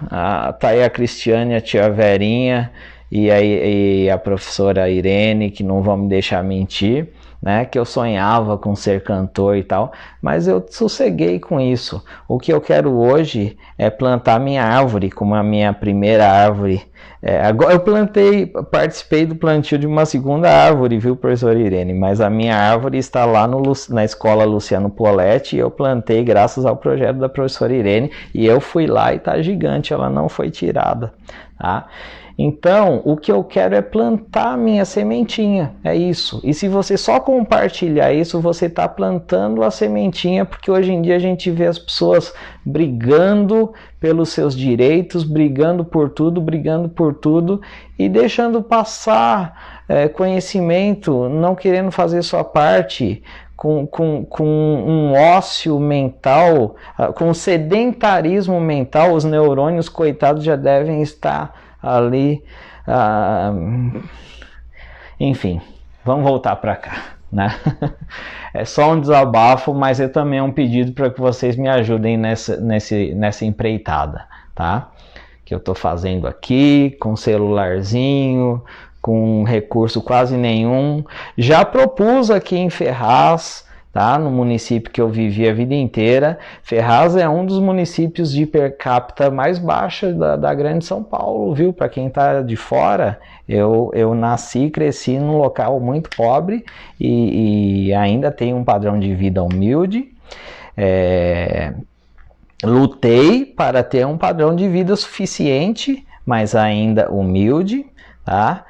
tá aí a Cristiane, a tia Verinha e a professora Irene, que não vão me deixar mentir, né, que eu sonhava com ser cantor e tal, mas eu sosseguei com isso. O que eu quero hoje é plantar minha árvore, como a minha primeira árvore. Agora eu participei do plantio de uma segunda árvore, viu, professora Irene? Mas a minha árvore está lá na escola Luciano Poletti e eu plantei graças ao projeto da professora Irene e eu fui lá e está gigante, ela não foi tirada, tá? Então, o que eu quero é plantar a minha sementinha, é isso. E se você só compartilhar isso, você está plantando a sementinha, porque hoje em dia a gente vê as pessoas brigando pelos seus direitos, brigando por tudo e deixando passar conhecimento, não querendo fazer sua parte, com um ócio mental, com sedentarismo mental, os neurônios, coitados, já devem estar ali, enfim, vamos voltar para cá, né? É só um desabafo, mas é também um pedido para que vocês me ajudem nessa empreitada, tá? Que eu estou fazendo aqui, com celularzinho, com recurso quase nenhum. Já propus aqui em Ferraz, tá? No município que eu vivi a vida inteira. Ferraz é um dos municípios de per capita mais baixa da grande São Paulo, viu? Para quem está de fora, eu nasci e cresci num local muito pobre e ainda tenho um padrão de vida humilde. Lutei para ter um padrão de vida suficiente, mas ainda humilde, tá?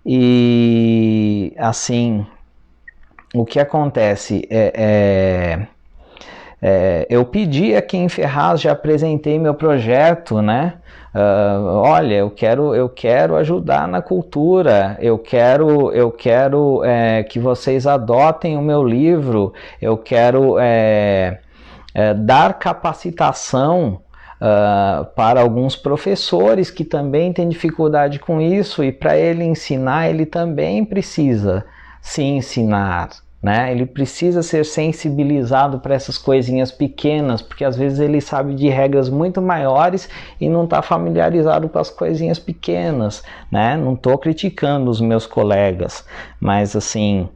E assim, o que acontece eu pedi aqui em Ferraz, já apresentei meu projeto, né? Olha, eu quero ajudar na cultura, eu quero que vocês adotem o meu livro, eu quero dar capacitação para alguns professores que também têm dificuldade com isso, e para ele ensinar, ele também precisa se ensinar, né? Ele precisa ser sensibilizado para essas coisinhas pequenas, porque às vezes ele sabe de regras muito maiores e não está familiarizado com as coisinhas pequenas, né? Não estou criticando os meus colegas, mas assim,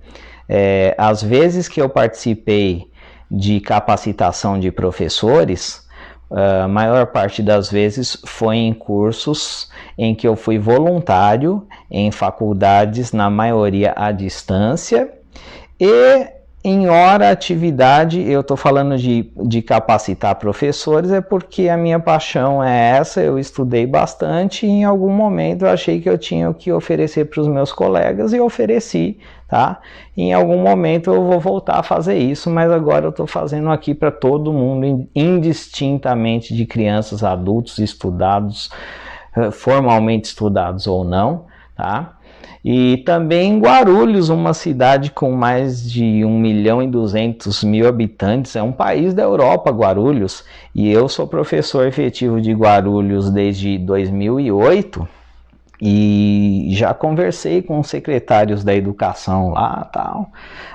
às vezes que eu participei de capacitação de professores, a maior parte das vezes foi em cursos em que eu fui voluntário, em faculdades, na maioria à distância, e em hora atividade. Eu estou falando de capacitar professores, é porque a minha paixão é essa, eu estudei bastante e em algum momento eu achei que eu tinha o que oferecer para os meus colegas e ofereci, tá? Em algum momento eu vou voltar a fazer isso, mas agora eu estou fazendo aqui para todo mundo, indistintamente de crianças, adultos, estudados, formalmente estudados ou não, tá? E também em Guarulhos, uma cidade com mais de 1.200.000 habitantes, é um país da Europa, Guarulhos, e eu sou professor efetivo de Guarulhos desde 2008, E já conversei com os secretários da educação lá, tal.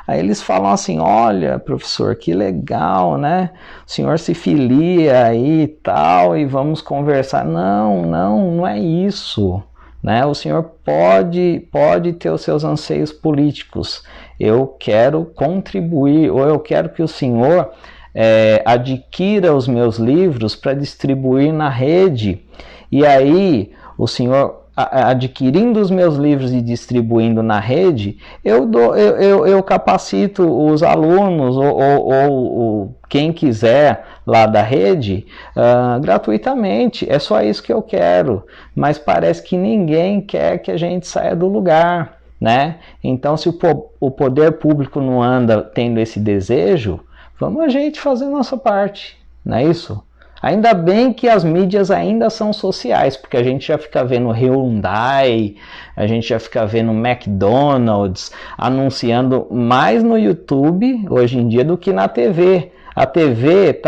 Aí eles falam assim: olha, professor, que legal, né? O senhor se filia aí e tal, e vamos conversar. Não é isso, né? O senhor pode ter os seus anseios políticos. Eu quero contribuir, ou eu quero que o senhor adquira os meus livros para distribuir na rede. E aí, o senhor adquirindo os meus livros e distribuindo na rede, eu capacito os alunos ou quem quiser lá da rede gratuitamente. É só isso que eu quero, mas parece que ninguém quer que a gente saia do lugar, né? Então, se o poder público não anda tendo esse desejo, vamos a gente fazer a nossa parte, não é isso? Ainda bem que as mídias ainda são sociais, porque a gente já fica vendo Hyundai, a gente já fica vendo McDonald's anunciando mais no YouTube hoje em dia do que na TV. A TV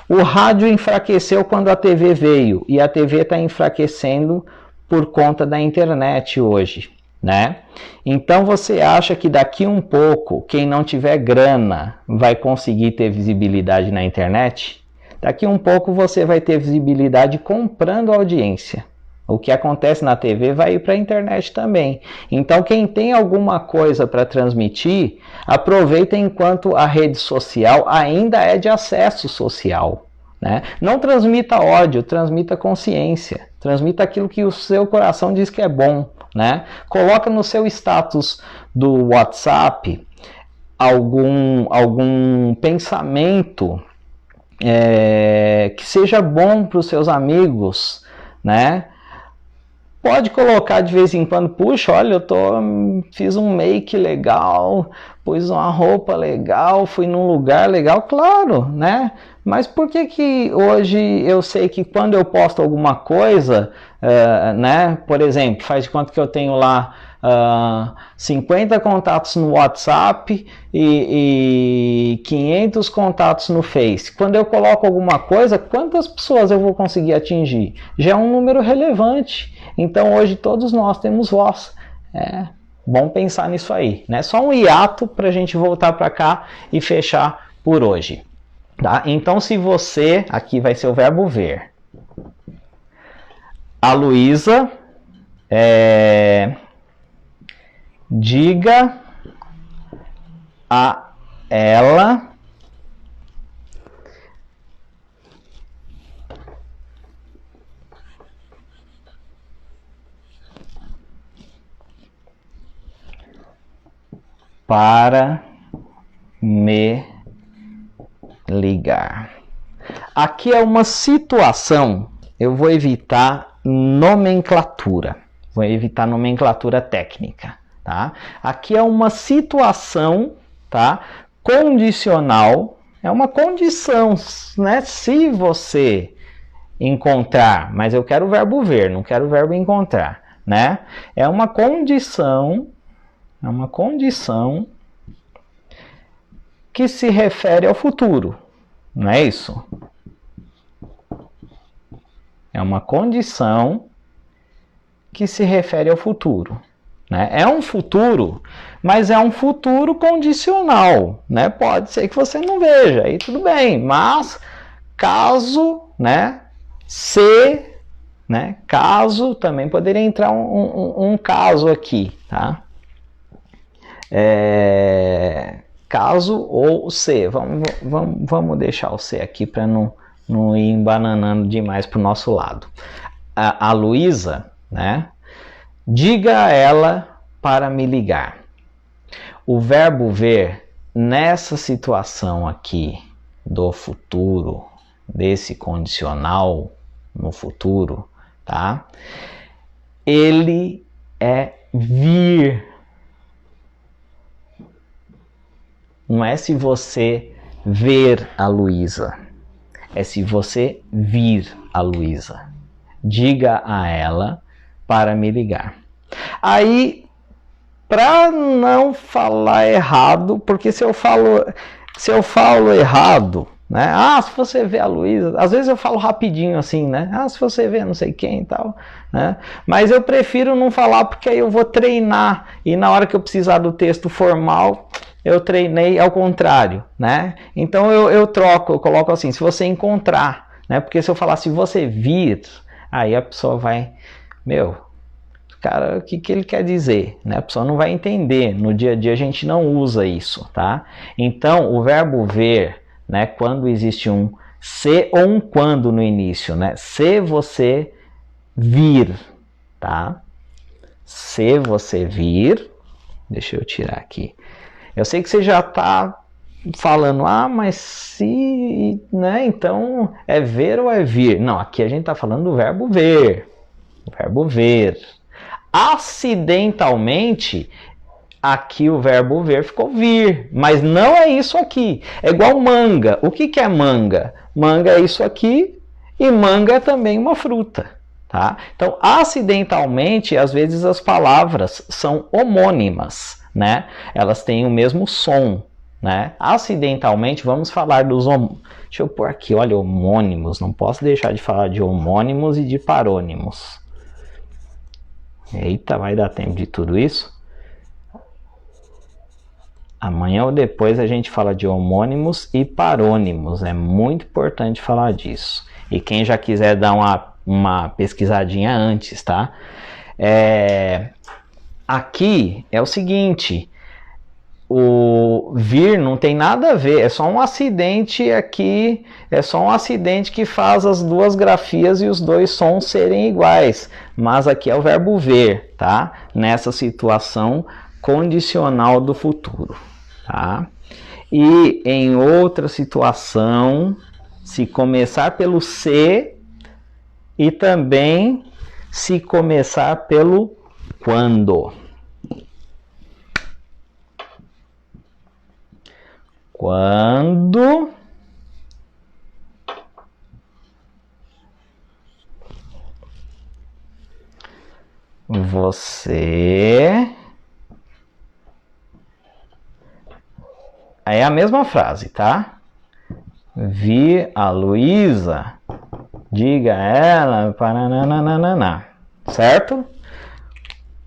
o rádio enfraqueceu quando a TV veio, e a TV está enfraquecendo por conta da internet hoje, né? Então você acha que daqui um pouco, quem não tiver grana vai conseguir ter visibilidade na internet? Daqui um pouco você vai ter visibilidade comprando audiência. O que acontece na TV vai ir para a internet também. Então quem tem alguma coisa para transmitir, aproveita enquanto a rede social ainda é de acesso social, né? Não transmita ódio, transmita consciência. Transmita aquilo que o seu coração diz que é bom, né? Coloca no seu status do WhatsApp algum pensamento que seja bom para os seus amigos, né? Pode colocar de vez em quando: puxa, olha, fiz um make legal, pus uma roupa legal, fui num lugar legal, claro, né? Mas por que hoje eu sei que quando eu posto alguma coisa, né? Por exemplo, faz de conta que eu tenho lá 50 contatos no WhatsApp e 500 contatos no Face. Quando eu coloco alguma coisa, quantas pessoas eu vou conseguir atingir? Já é um número relevante. Então hoje todos nós temos voz. Bom pensar nisso aí, né? Só um hiato para a gente voltar para cá e fechar por hoje. Tá? Então, se você, aqui vai ser o verbo ver. A Luísa, diga a ela para me ligar. Aqui é uma situação, eu vou evitar nomenclatura, vou evitar nomenclatura técnica, tá? Aqui é uma situação, tá? Condicional, é uma condição, né? Se você encontrar, mas eu quero o verbo ver, não quero o verbo encontrar, né? É uma condição que se refere ao futuro, não é isso? É uma condição que se refere ao futuro, né? É um futuro, mas é um futuro condicional, né? Pode ser que você não veja, aí tudo bem, mas caso, né? Se, né? Caso, também poderia entrar um caso aqui, tá? Caso ou se, vamos deixar o se aqui para não ir embananando demais para o nosso lado. A Luísa, né? Diga a ela para me ligar. O verbo ver nessa situação aqui do futuro, desse condicional no futuro, tá? Ele é vir. Não é se você ver a Luísa, é se você vir a Luísa. Diga a ela para me ligar. Aí, para não falar errado, porque se eu falo errado, né? Ah, se você vê a Luísa, às vezes eu falo rapidinho assim, né? Ah, se você vê não sei quem e tal, né? Mas eu prefiro não falar porque aí eu vou treinar e na hora que eu precisar do texto formal, eu treinei ao contrário, né? Então eu troco, eu coloco assim, se você encontrar, né? Porque se eu falar se você vir, aí a pessoa vai, meu, cara, o que ele quer dizer, né? A pessoa não vai entender, no dia a dia a gente não usa isso, tá? Então, o verbo ver, né, quando existe um se ou um quando no início, né? Se você vir, tá? Se você vir, deixa eu tirar aqui. Eu sei que você já tá falando, ah, mas se, né, então é ver ou é vir? Não, aqui a gente tá falando do verbo ver, o verbo ver. Acidentalmente, aqui o verbo ver ficou vir, mas não é isso aqui. É igual manga. O que é manga? Manga é isso aqui e manga é também uma fruta. Tá? Então, acidentalmente, às vezes as palavras são homônimas, né? Elas têm o mesmo som, né? Acidentalmente, vamos falar dos deixa eu pôr aqui, olha, homônimos. Não posso deixar de falar de homônimos e de parônimos. Eita, vai dar tempo de tudo isso? Amanhã ou depois a gente fala de homônimos e parônimos. É muito importante falar disso. E quem já quiser dar uma pesquisadinha antes, tá? Aqui é o seguinte, o vir não tem nada a ver, é só um acidente aqui, é só um acidente que faz as duas grafias e os dois sons serem iguais, mas aqui é o verbo ver, tá? Nessa situação condicional do futuro, tá? E em outra situação, se começar pelo se e também se começar pelo quando. Quando você... É a mesma frase, tá? Vi a Luísa, diga a ela, paranana, certo?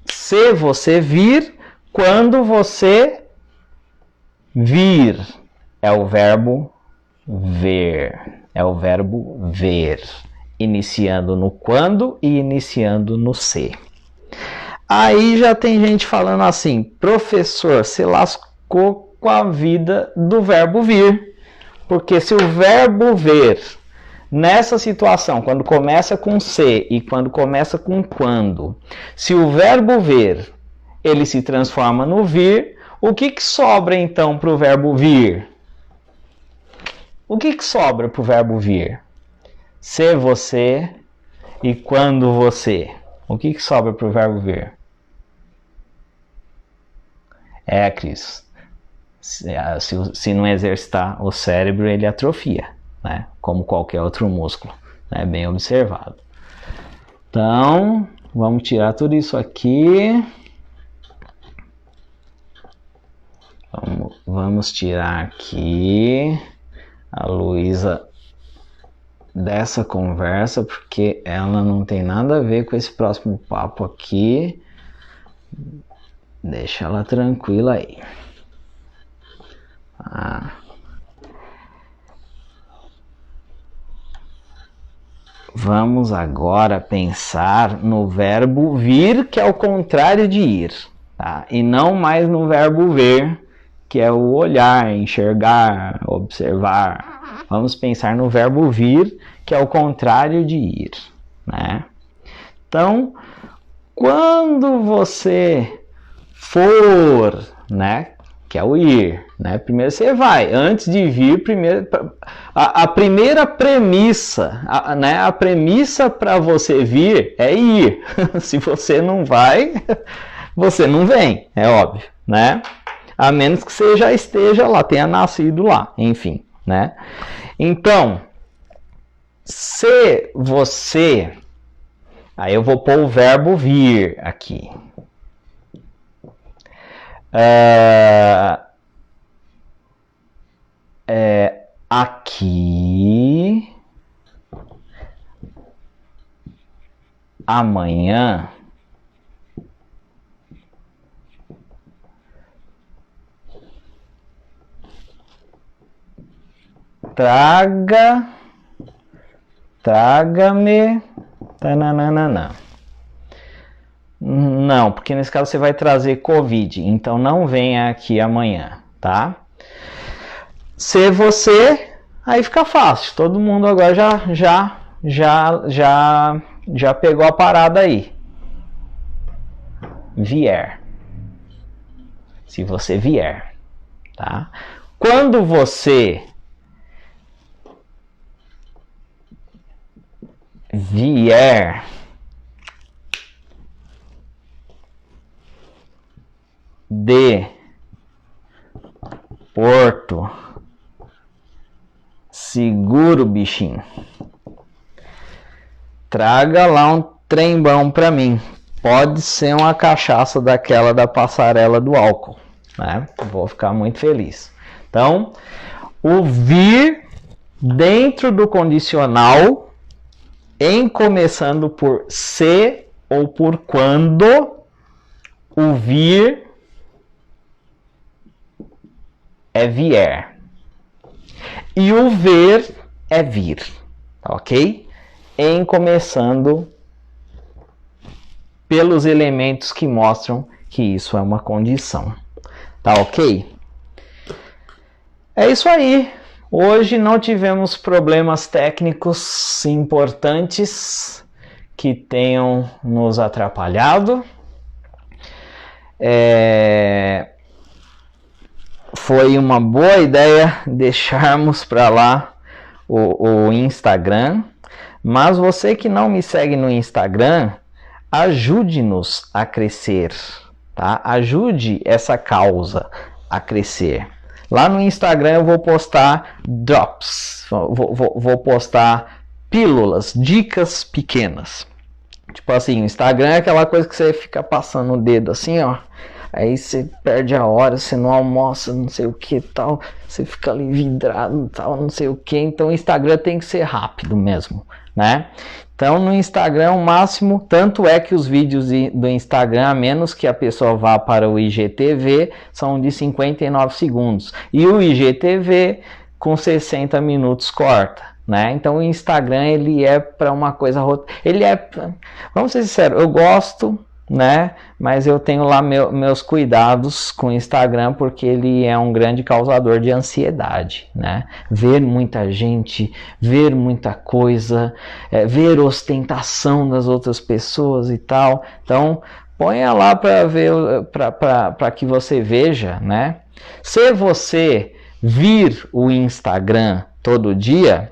Se você vir, quando você vir, é o verbo ver, é o verbo ver, iniciando no quando e iniciando no se. Aí já tem gente falando assim, professor, se lascou com a vida do verbo vir, porque se o verbo ver nessa situação, quando começa com se e quando começa com quando, se o verbo ver ele se transforma no vir, o que sobra então para o verbo vir? O que sobra para o verbo vir? Se você e quando você. O que sobra para o verbo vir? Cris. Se não exercitar o cérebro, ele atrofia, né? Como qualquer outro músculo, né? Bem observado. Então, vamos tirar tudo isso aqui. Vamos tirar aqui a Luísa dessa conversa, porque ela não tem nada a ver com esse próximo papo aqui. Deixa ela tranquila aí. Vamos agora pensar no verbo vir, que é o contrário de ir, tá? E não mais no verbo ver, que é o olhar, enxergar, observar. Vamos pensar no verbo vir, que é o contrário de ir, né? Então, quando você for, né, que é o ir, né? Primeiro você vai, antes de vir, primeiro a primeira premissa, né, a premissa para você vir é ir. Se você não vai, você não vem, é óbvio, né? A menos que você já esteja lá, tenha nascido lá, enfim, né? Então, se você... Aí eu vou pôr o verbo vir aqui. aqui amanhã traga-me tananana. Não, porque nesse caso você vai trazer Covid, então não venha aqui amanhã, tá? Se você, aí fica fácil, todo mundo agora já pegou a parada aí. Vier. Se você vier, tá? Quando você vier de Porto Seguro, bichinho, traga lá um trembão pra mim. Pode ser uma cachaça daquela da passarela do álcool, né? Vou ficar muito feliz. Então, o vir dentro do condicional, em começando por se ou por quando, o vir é vier. E o ver é vir, ok? Em começando pelos elementos que mostram que isso é uma condição, tá ok? É isso aí. Hoje não tivemos problemas técnicos importantes que tenham nos atrapalhado. Foi uma boa ideia deixarmos para lá o Instagram, mas você que não me segue no Instagram, ajude-nos a crescer, tá? Ajude essa causa a crescer. Lá no Instagram eu vou postar drops, vou postar pílulas, dicas pequenas. Tipo assim, o Instagram é aquela coisa que você fica passando o dedo assim, ó. Aí você perde a hora, você não almoça, não sei o que tal, você fica ali vidrado, tal, não sei o que. Então o Instagram tem que ser rápido mesmo, né? Então no Instagram o máximo, tanto é que os vídeos do Instagram, a menos que a pessoa vá para o IGTV, são de 59 segundos. E o IGTV com 60 minutos corta, né? Então o Instagram ele é para uma coisa, ele é, vamos ser sinceros, eu gosto, né? Mas eu tenho lá meus cuidados com o Instagram, porque ele é um grande causador de ansiedade, né? Ver muita gente, ver muita coisa, ver ostentação das outras pessoas e tal. Então ponha lá para ver, para que você veja, né? Se você vir o Instagram todo dia,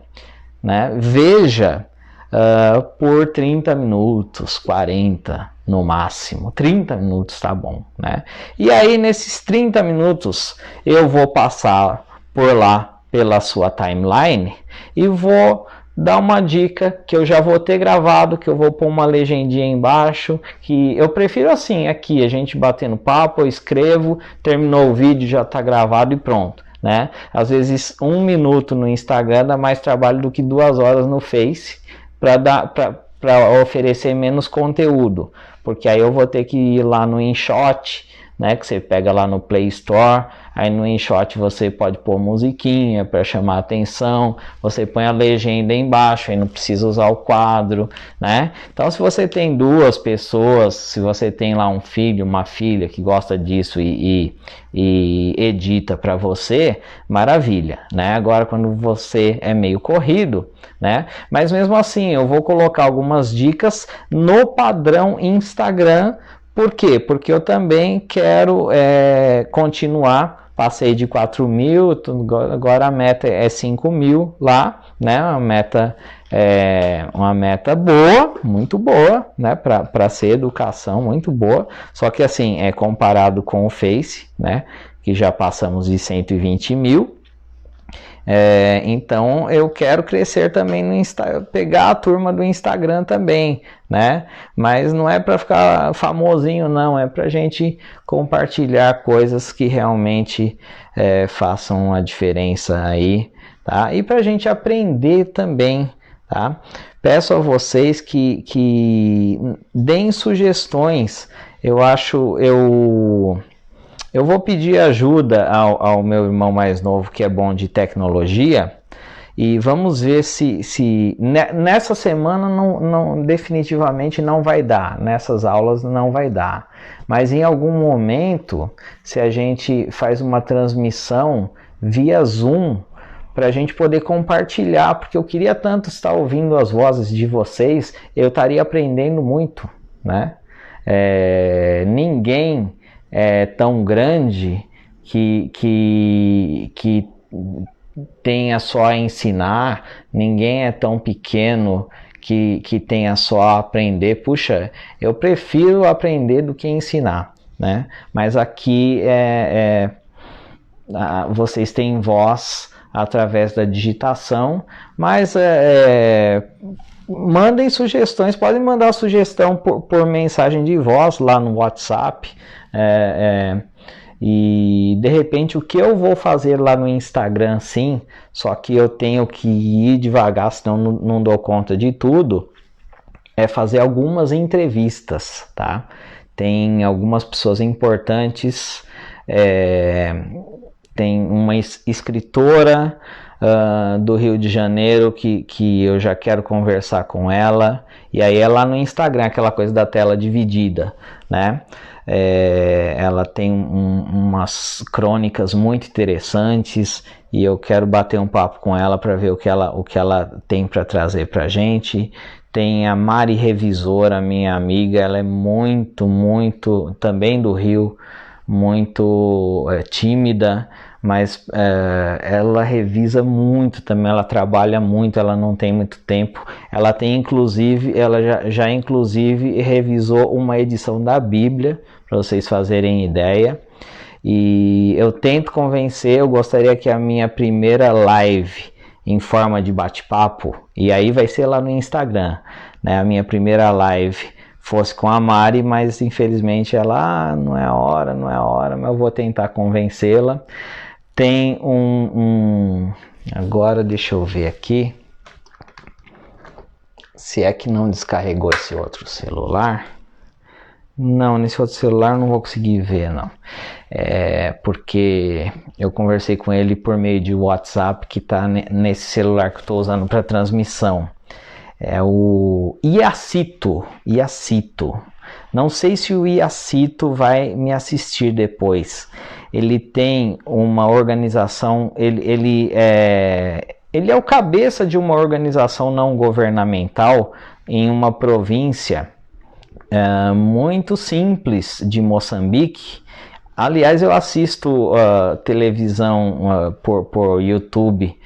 né? Veja por 30 minutos, 40 no máximo, 30 minutos tá bom, né? E aí nesses 30 minutos eu vou passar por lá pela sua timeline e vou dar uma dica que eu já vou ter gravado, que eu vou pôr uma legendinha embaixo, que eu prefiro assim, aqui a gente batendo papo, eu escrevo, terminou o vídeo, já tá gravado e pronto, né? Às vezes 1 minuto no Instagram dá mais trabalho do que 2 horas no Face, para oferecer menos conteúdo, porque aí eu vou ter que ir lá no InShot, né, que você pega lá no Play Store, aí no InShot você pode pôr musiquinha para chamar a atenção, você põe a legenda embaixo, aí não precisa usar o quadro, né? Então se você tem 2 pessoas, se você tem lá um filho, uma filha que gosta disso e edita para você, maravilha, né? Agora quando você é meio corrido, né? Mas mesmo assim eu vou colocar algumas dicas no padrão Instagram. Por quê? Porque eu também quero continuar. Passei de 4.000, agora a meta é 5.000 lá, né? Uma meta boa, muito boa, né? Para ser educação, muito boa. Só que assim, comparado com o Face, né? Que já passamos de 120.000. Então eu quero crescer também no Instagram, pegar a turma do Instagram também, né? Mas não é para ficar famosinho, não, é para gente compartilhar coisas que realmente façam a diferença aí tá? E para a gente aprender também, tá? Peço a vocês que deem sugestões. Eu vou pedir ajuda ao meu irmão mais novo, que é bom de tecnologia, e vamos ver se nessa semana definitivamente não vai dar, nessas aulas não vai dar, mas em algum momento, se a gente faz uma transmissão via Zoom, para a gente poder compartilhar, porque eu queria tanto estar ouvindo as vozes de vocês, eu estaria aprendendo muito, né? Ninguém é tão grande que tenha só a ensinar, ninguém é tão pequeno que tenha só a aprender. Puxa, eu prefiro aprender do que ensinar, né? Mas aqui vocês têm voz através da digitação, mas mandem sugestões, podem mandar sugestão por mensagem de voz lá no WhatsApp, e de repente o que eu vou fazer lá no Instagram, sim, só que eu tenho que ir devagar, senão não dou conta de tudo, é fazer algumas entrevistas, tá? Tem algumas pessoas importantes, tem uma escritora do Rio de Janeiro que eu já quero conversar com ela, e aí é lá no Instagram, aquela coisa da tela dividida, né? Ela tem umas crônicas muito interessantes e eu quero bater um papo com ela para ver o que ela tem para trazer para a gente. Tem a Mari Revisora, minha amiga, ela é muito, também do Rio, muito tímida, mas ela revisa muito também, ela trabalha muito, ela não tem muito tempo. Ela já inclusive revisou uma edição da Bíblia, para vocês fazerem ideia. E eu tento convencer, eu gostaria que a minha primeira live em forma de bate-papo, e aí vai ser lá no Instagram, né? A minha primeira live fosse com a Mari, mas infelizmente ela, não é a hora, mas eu vou tentar convencê-la. Tem agora deixa eu ver aqui, se é que não descarregou esse outro celular. Não, nesse outro celular não vou conseguir ver, não. Porque eu conversei com ele por meio de WhatsApp, que está nesse celular que eu estou usando para transmissão. É o Iacito. Não sei se o Iacito vai me assistir depois. Ele tem uma organização, ele é o cabeça de uma organização não governamental em uma província muito simples de Moçambique. Aliás, eu assisto televisão por YouTube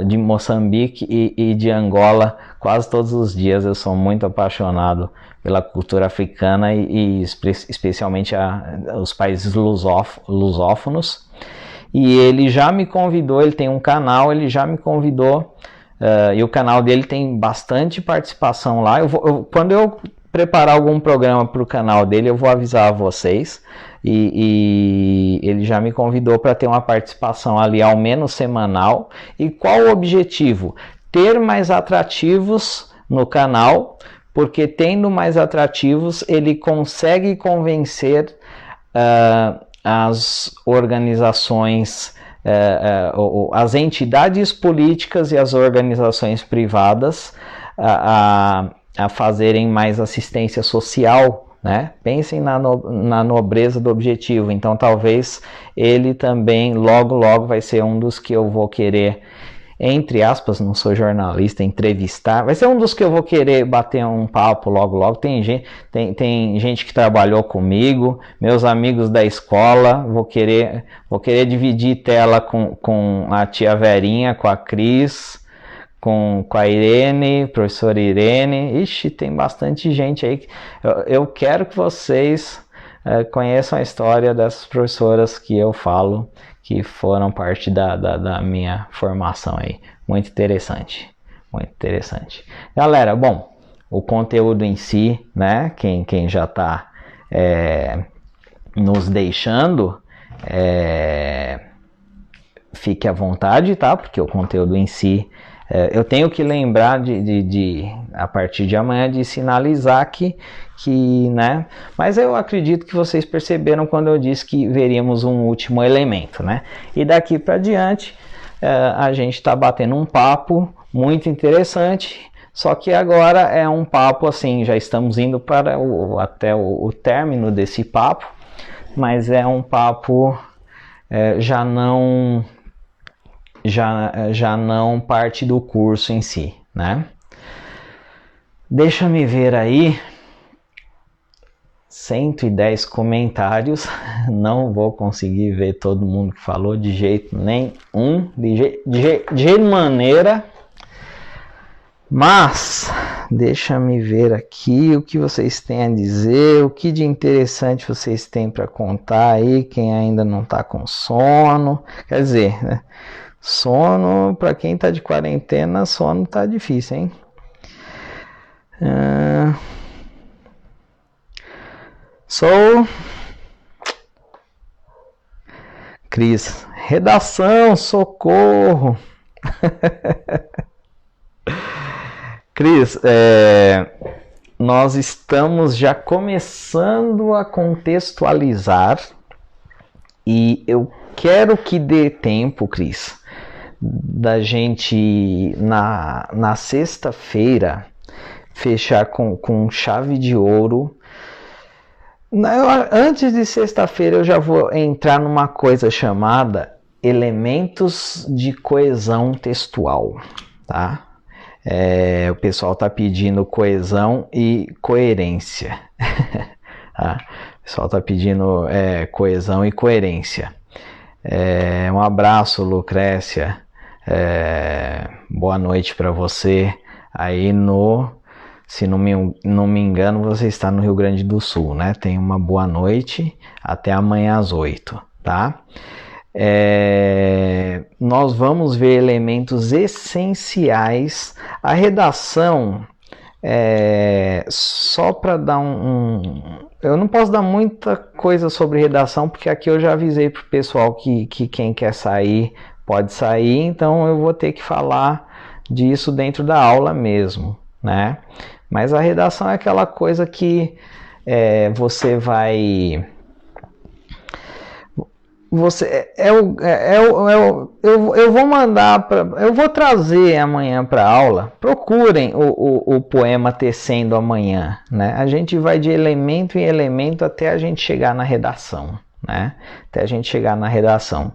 de Moçambique e de Angola quase todos os dias. Eu sou muito apaixonado pela cultura africana e especialmente os países lusófonos. E ele já me convidou, ele tem um canal, ele já me convidou, e o canal dele tem bastante participação lá. Quando eu preparar algum programa para o canal dele, eu vou avisar vocês. E ele já me convidou para ter uma participação ali, ao menos semanal. E qual o objetivo? Ter mais atrativos no canal, porque tendo mais atrativos, ele consegue convencer as organizações, as entidades políticas e as organizações privadas a fazerem mais assistência social, né? Pensem na nobreza do objetivo. Então talvez ele também logo vai ser um dos que eu vou querer, entre aspas, não sou jornalista, entrevistar. Vai ser um dos que eu vou querer bater um papo logo. Tem gente que trabalhou comigo, meus amigos da escola. Vou querer dividir tela com a tia Verinha, com a Cris, com a Irene, professora Irene. Ixi, tem bastante gente aí. Eu quero que vocês conheçam a história dessas professoras que eu falo, que foram parte da minha formação aí. Muito interessante. Galera, bom, o conteúdo em si, né? Quem já está nos deixando, fique à vontade, tá? Porque o conteúdo em si, eu tenho que lembrar a partir de amanhã de sinalizar que, né? Mas eu acredito que vocês perceberam quando eu disse que veríamos um último elemento, né? E daqui para diante, a gente está batendo um papo muito interessante. Só que agora é um papo assim, já estamos indo para até o término desse papo, mas é um papo já não parte do curso em si, né? Deixa-me ver aí, 110 comentários, não vou conseguir ver todo mundo que falou de jeito nenhum, de maneira. Mas, deixa-me ver aqui o que vocês têm a dizer, o que de interessante vocês têm para contar aí, quem ainda não está com sono. Quer dizer, né? Sono, para quem está de quarentena, sono tá difícil, hein? Cris, redação, socorro! Cris, nós estamos já começando a contextualizar e eu quero que dê tempo, Cris, da gente na sexta-feira fechar com chave de ouro. Antes de sexta-feira eu já vou entrar numa coisa chamada elementos de coesão textual, tá? O pessoal está pedindo coesão e coerência. Tá? O pessoal está pedindo coesão e coerência. Um abraço, Lucrécia. Boa noite para você. Aí se não me engano, você está no Rio Grande do Sul, né? Tenha uma boa noite. Até amanhã às 8, tá? Nós vamos ver elementos essenciais. A redação, só para dar eu não posso dar muita coisa sobre redação, porque aqui eu já avisei para o pessoal que quem quer sair pode sair, então eu vou ter que falar disso dentro da aula mesmo, né? Mas a redação é aquela coisa que você vai... eu vou mandar eu vou trazer amanhã para aula. Procurem o poema Tecendo Amanhã, né? A gente vai de elemento em elemento até a gente chegar na redação, né? Até a gente chegar na redação.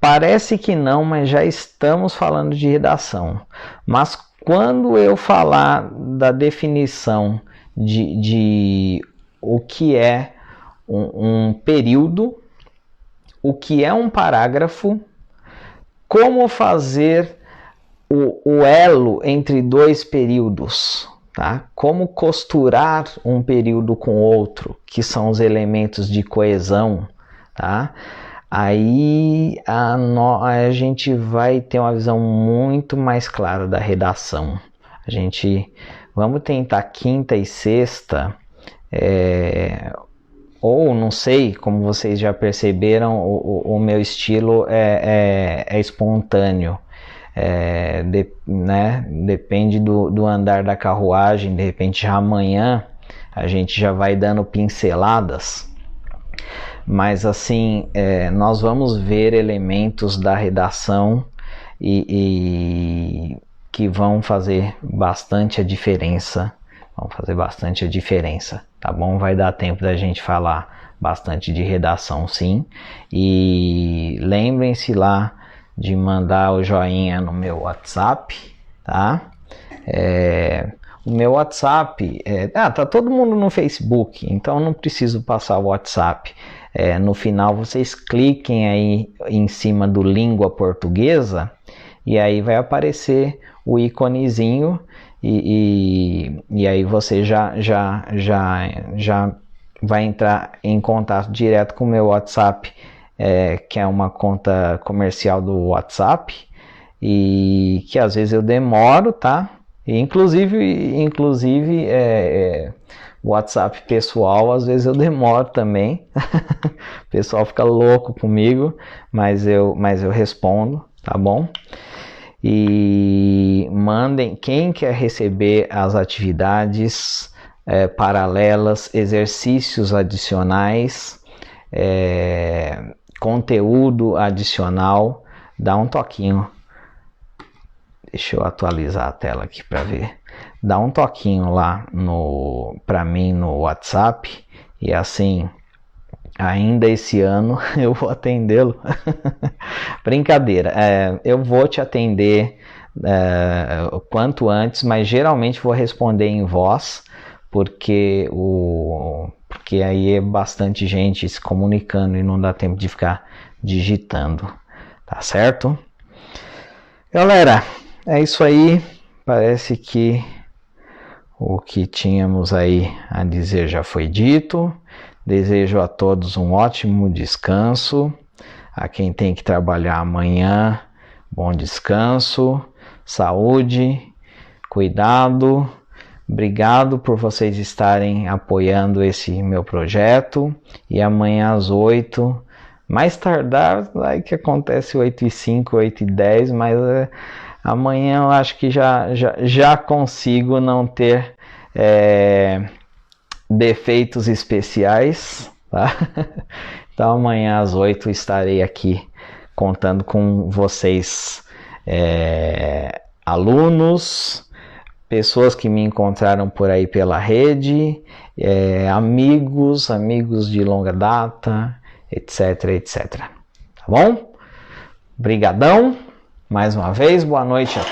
Parece que não, mas já estamos falando de redação. Mas quando eu falar da definição de o que é um período, o que é um parágrafo, como fazer o elo entre dois períodos, tá? Como costurar um período com outro, que são os elementos de coesão, tá? Aí a gente vai ter uma visão muito mais clara da redação. Vamos tentar quinta e sexta, ou não sei, como vocês já perceberam, o meu estilo é espontâneo, né? Depende do andar da carruagem. De repente já amanhã a gente já vai dando pinceladas, mas assim, nós vamos ver elementos da redação e que vão fazer bastante a diferença. Tá bom? Vai dar tempo da gente falar bastante de redação, sim. E lembrem-se lá de mandar o joinha no meu WhatsApp, tá? O meu WhatsApp, tá todo mundo no Facebook, então não preciso passar o WhatsApp. No final vocês cliquem aí em cima do Língua Portuguesa e aí vai aparecer o íconezinho. E aí você já vai entrar em contato direto com o meu WhatsApp, que é uma conta comercial do WhatsApp, e que às vezes eu demoro, tá? E inclusive WhatsApp pessoal, às vezes eu demoro também. O pessoal fica louco comigo, mas eu respondo, tá bom? E mandem, quem quer receber as atividades paralelas, exercícios adicionais, conteúdo adicional, dá um toquinho. Deixa eu atualizar a tela aqui para ver. Dá um toquinho lá para mim no WhatsApp e assim, ainda esse ano eu vou atendê-lo. Brincadeira, eu vou te atender o quanto antes, mas geralmente vou responder em voz, porque aí é bastante gente se comunicando e não dá tempo de ficar digitando, tá certo? Galera, é isso aí, parece que o que tínhamos aí a dizer já foi dito. Desejo a todos um ótimo descanso. A quem tem que trabalhar amanhã, bom descanso, saúde, cuidado. Obrigado por vocês estarem apoiando esse meu projeto. E amanhã às 8, mais tardar, vai que acontece 8h05, 8h10, mas amanhã eu acho que já consigo não ter defeitos especiais, tá? Então amanhã às 8 estarei aqui contando com vocês, alunos, pessoas que me encontraram por aí pela rede, amigos de longa data, etc, etc. Tá bom? Brigadão, mais uma vez, boa noite a todos.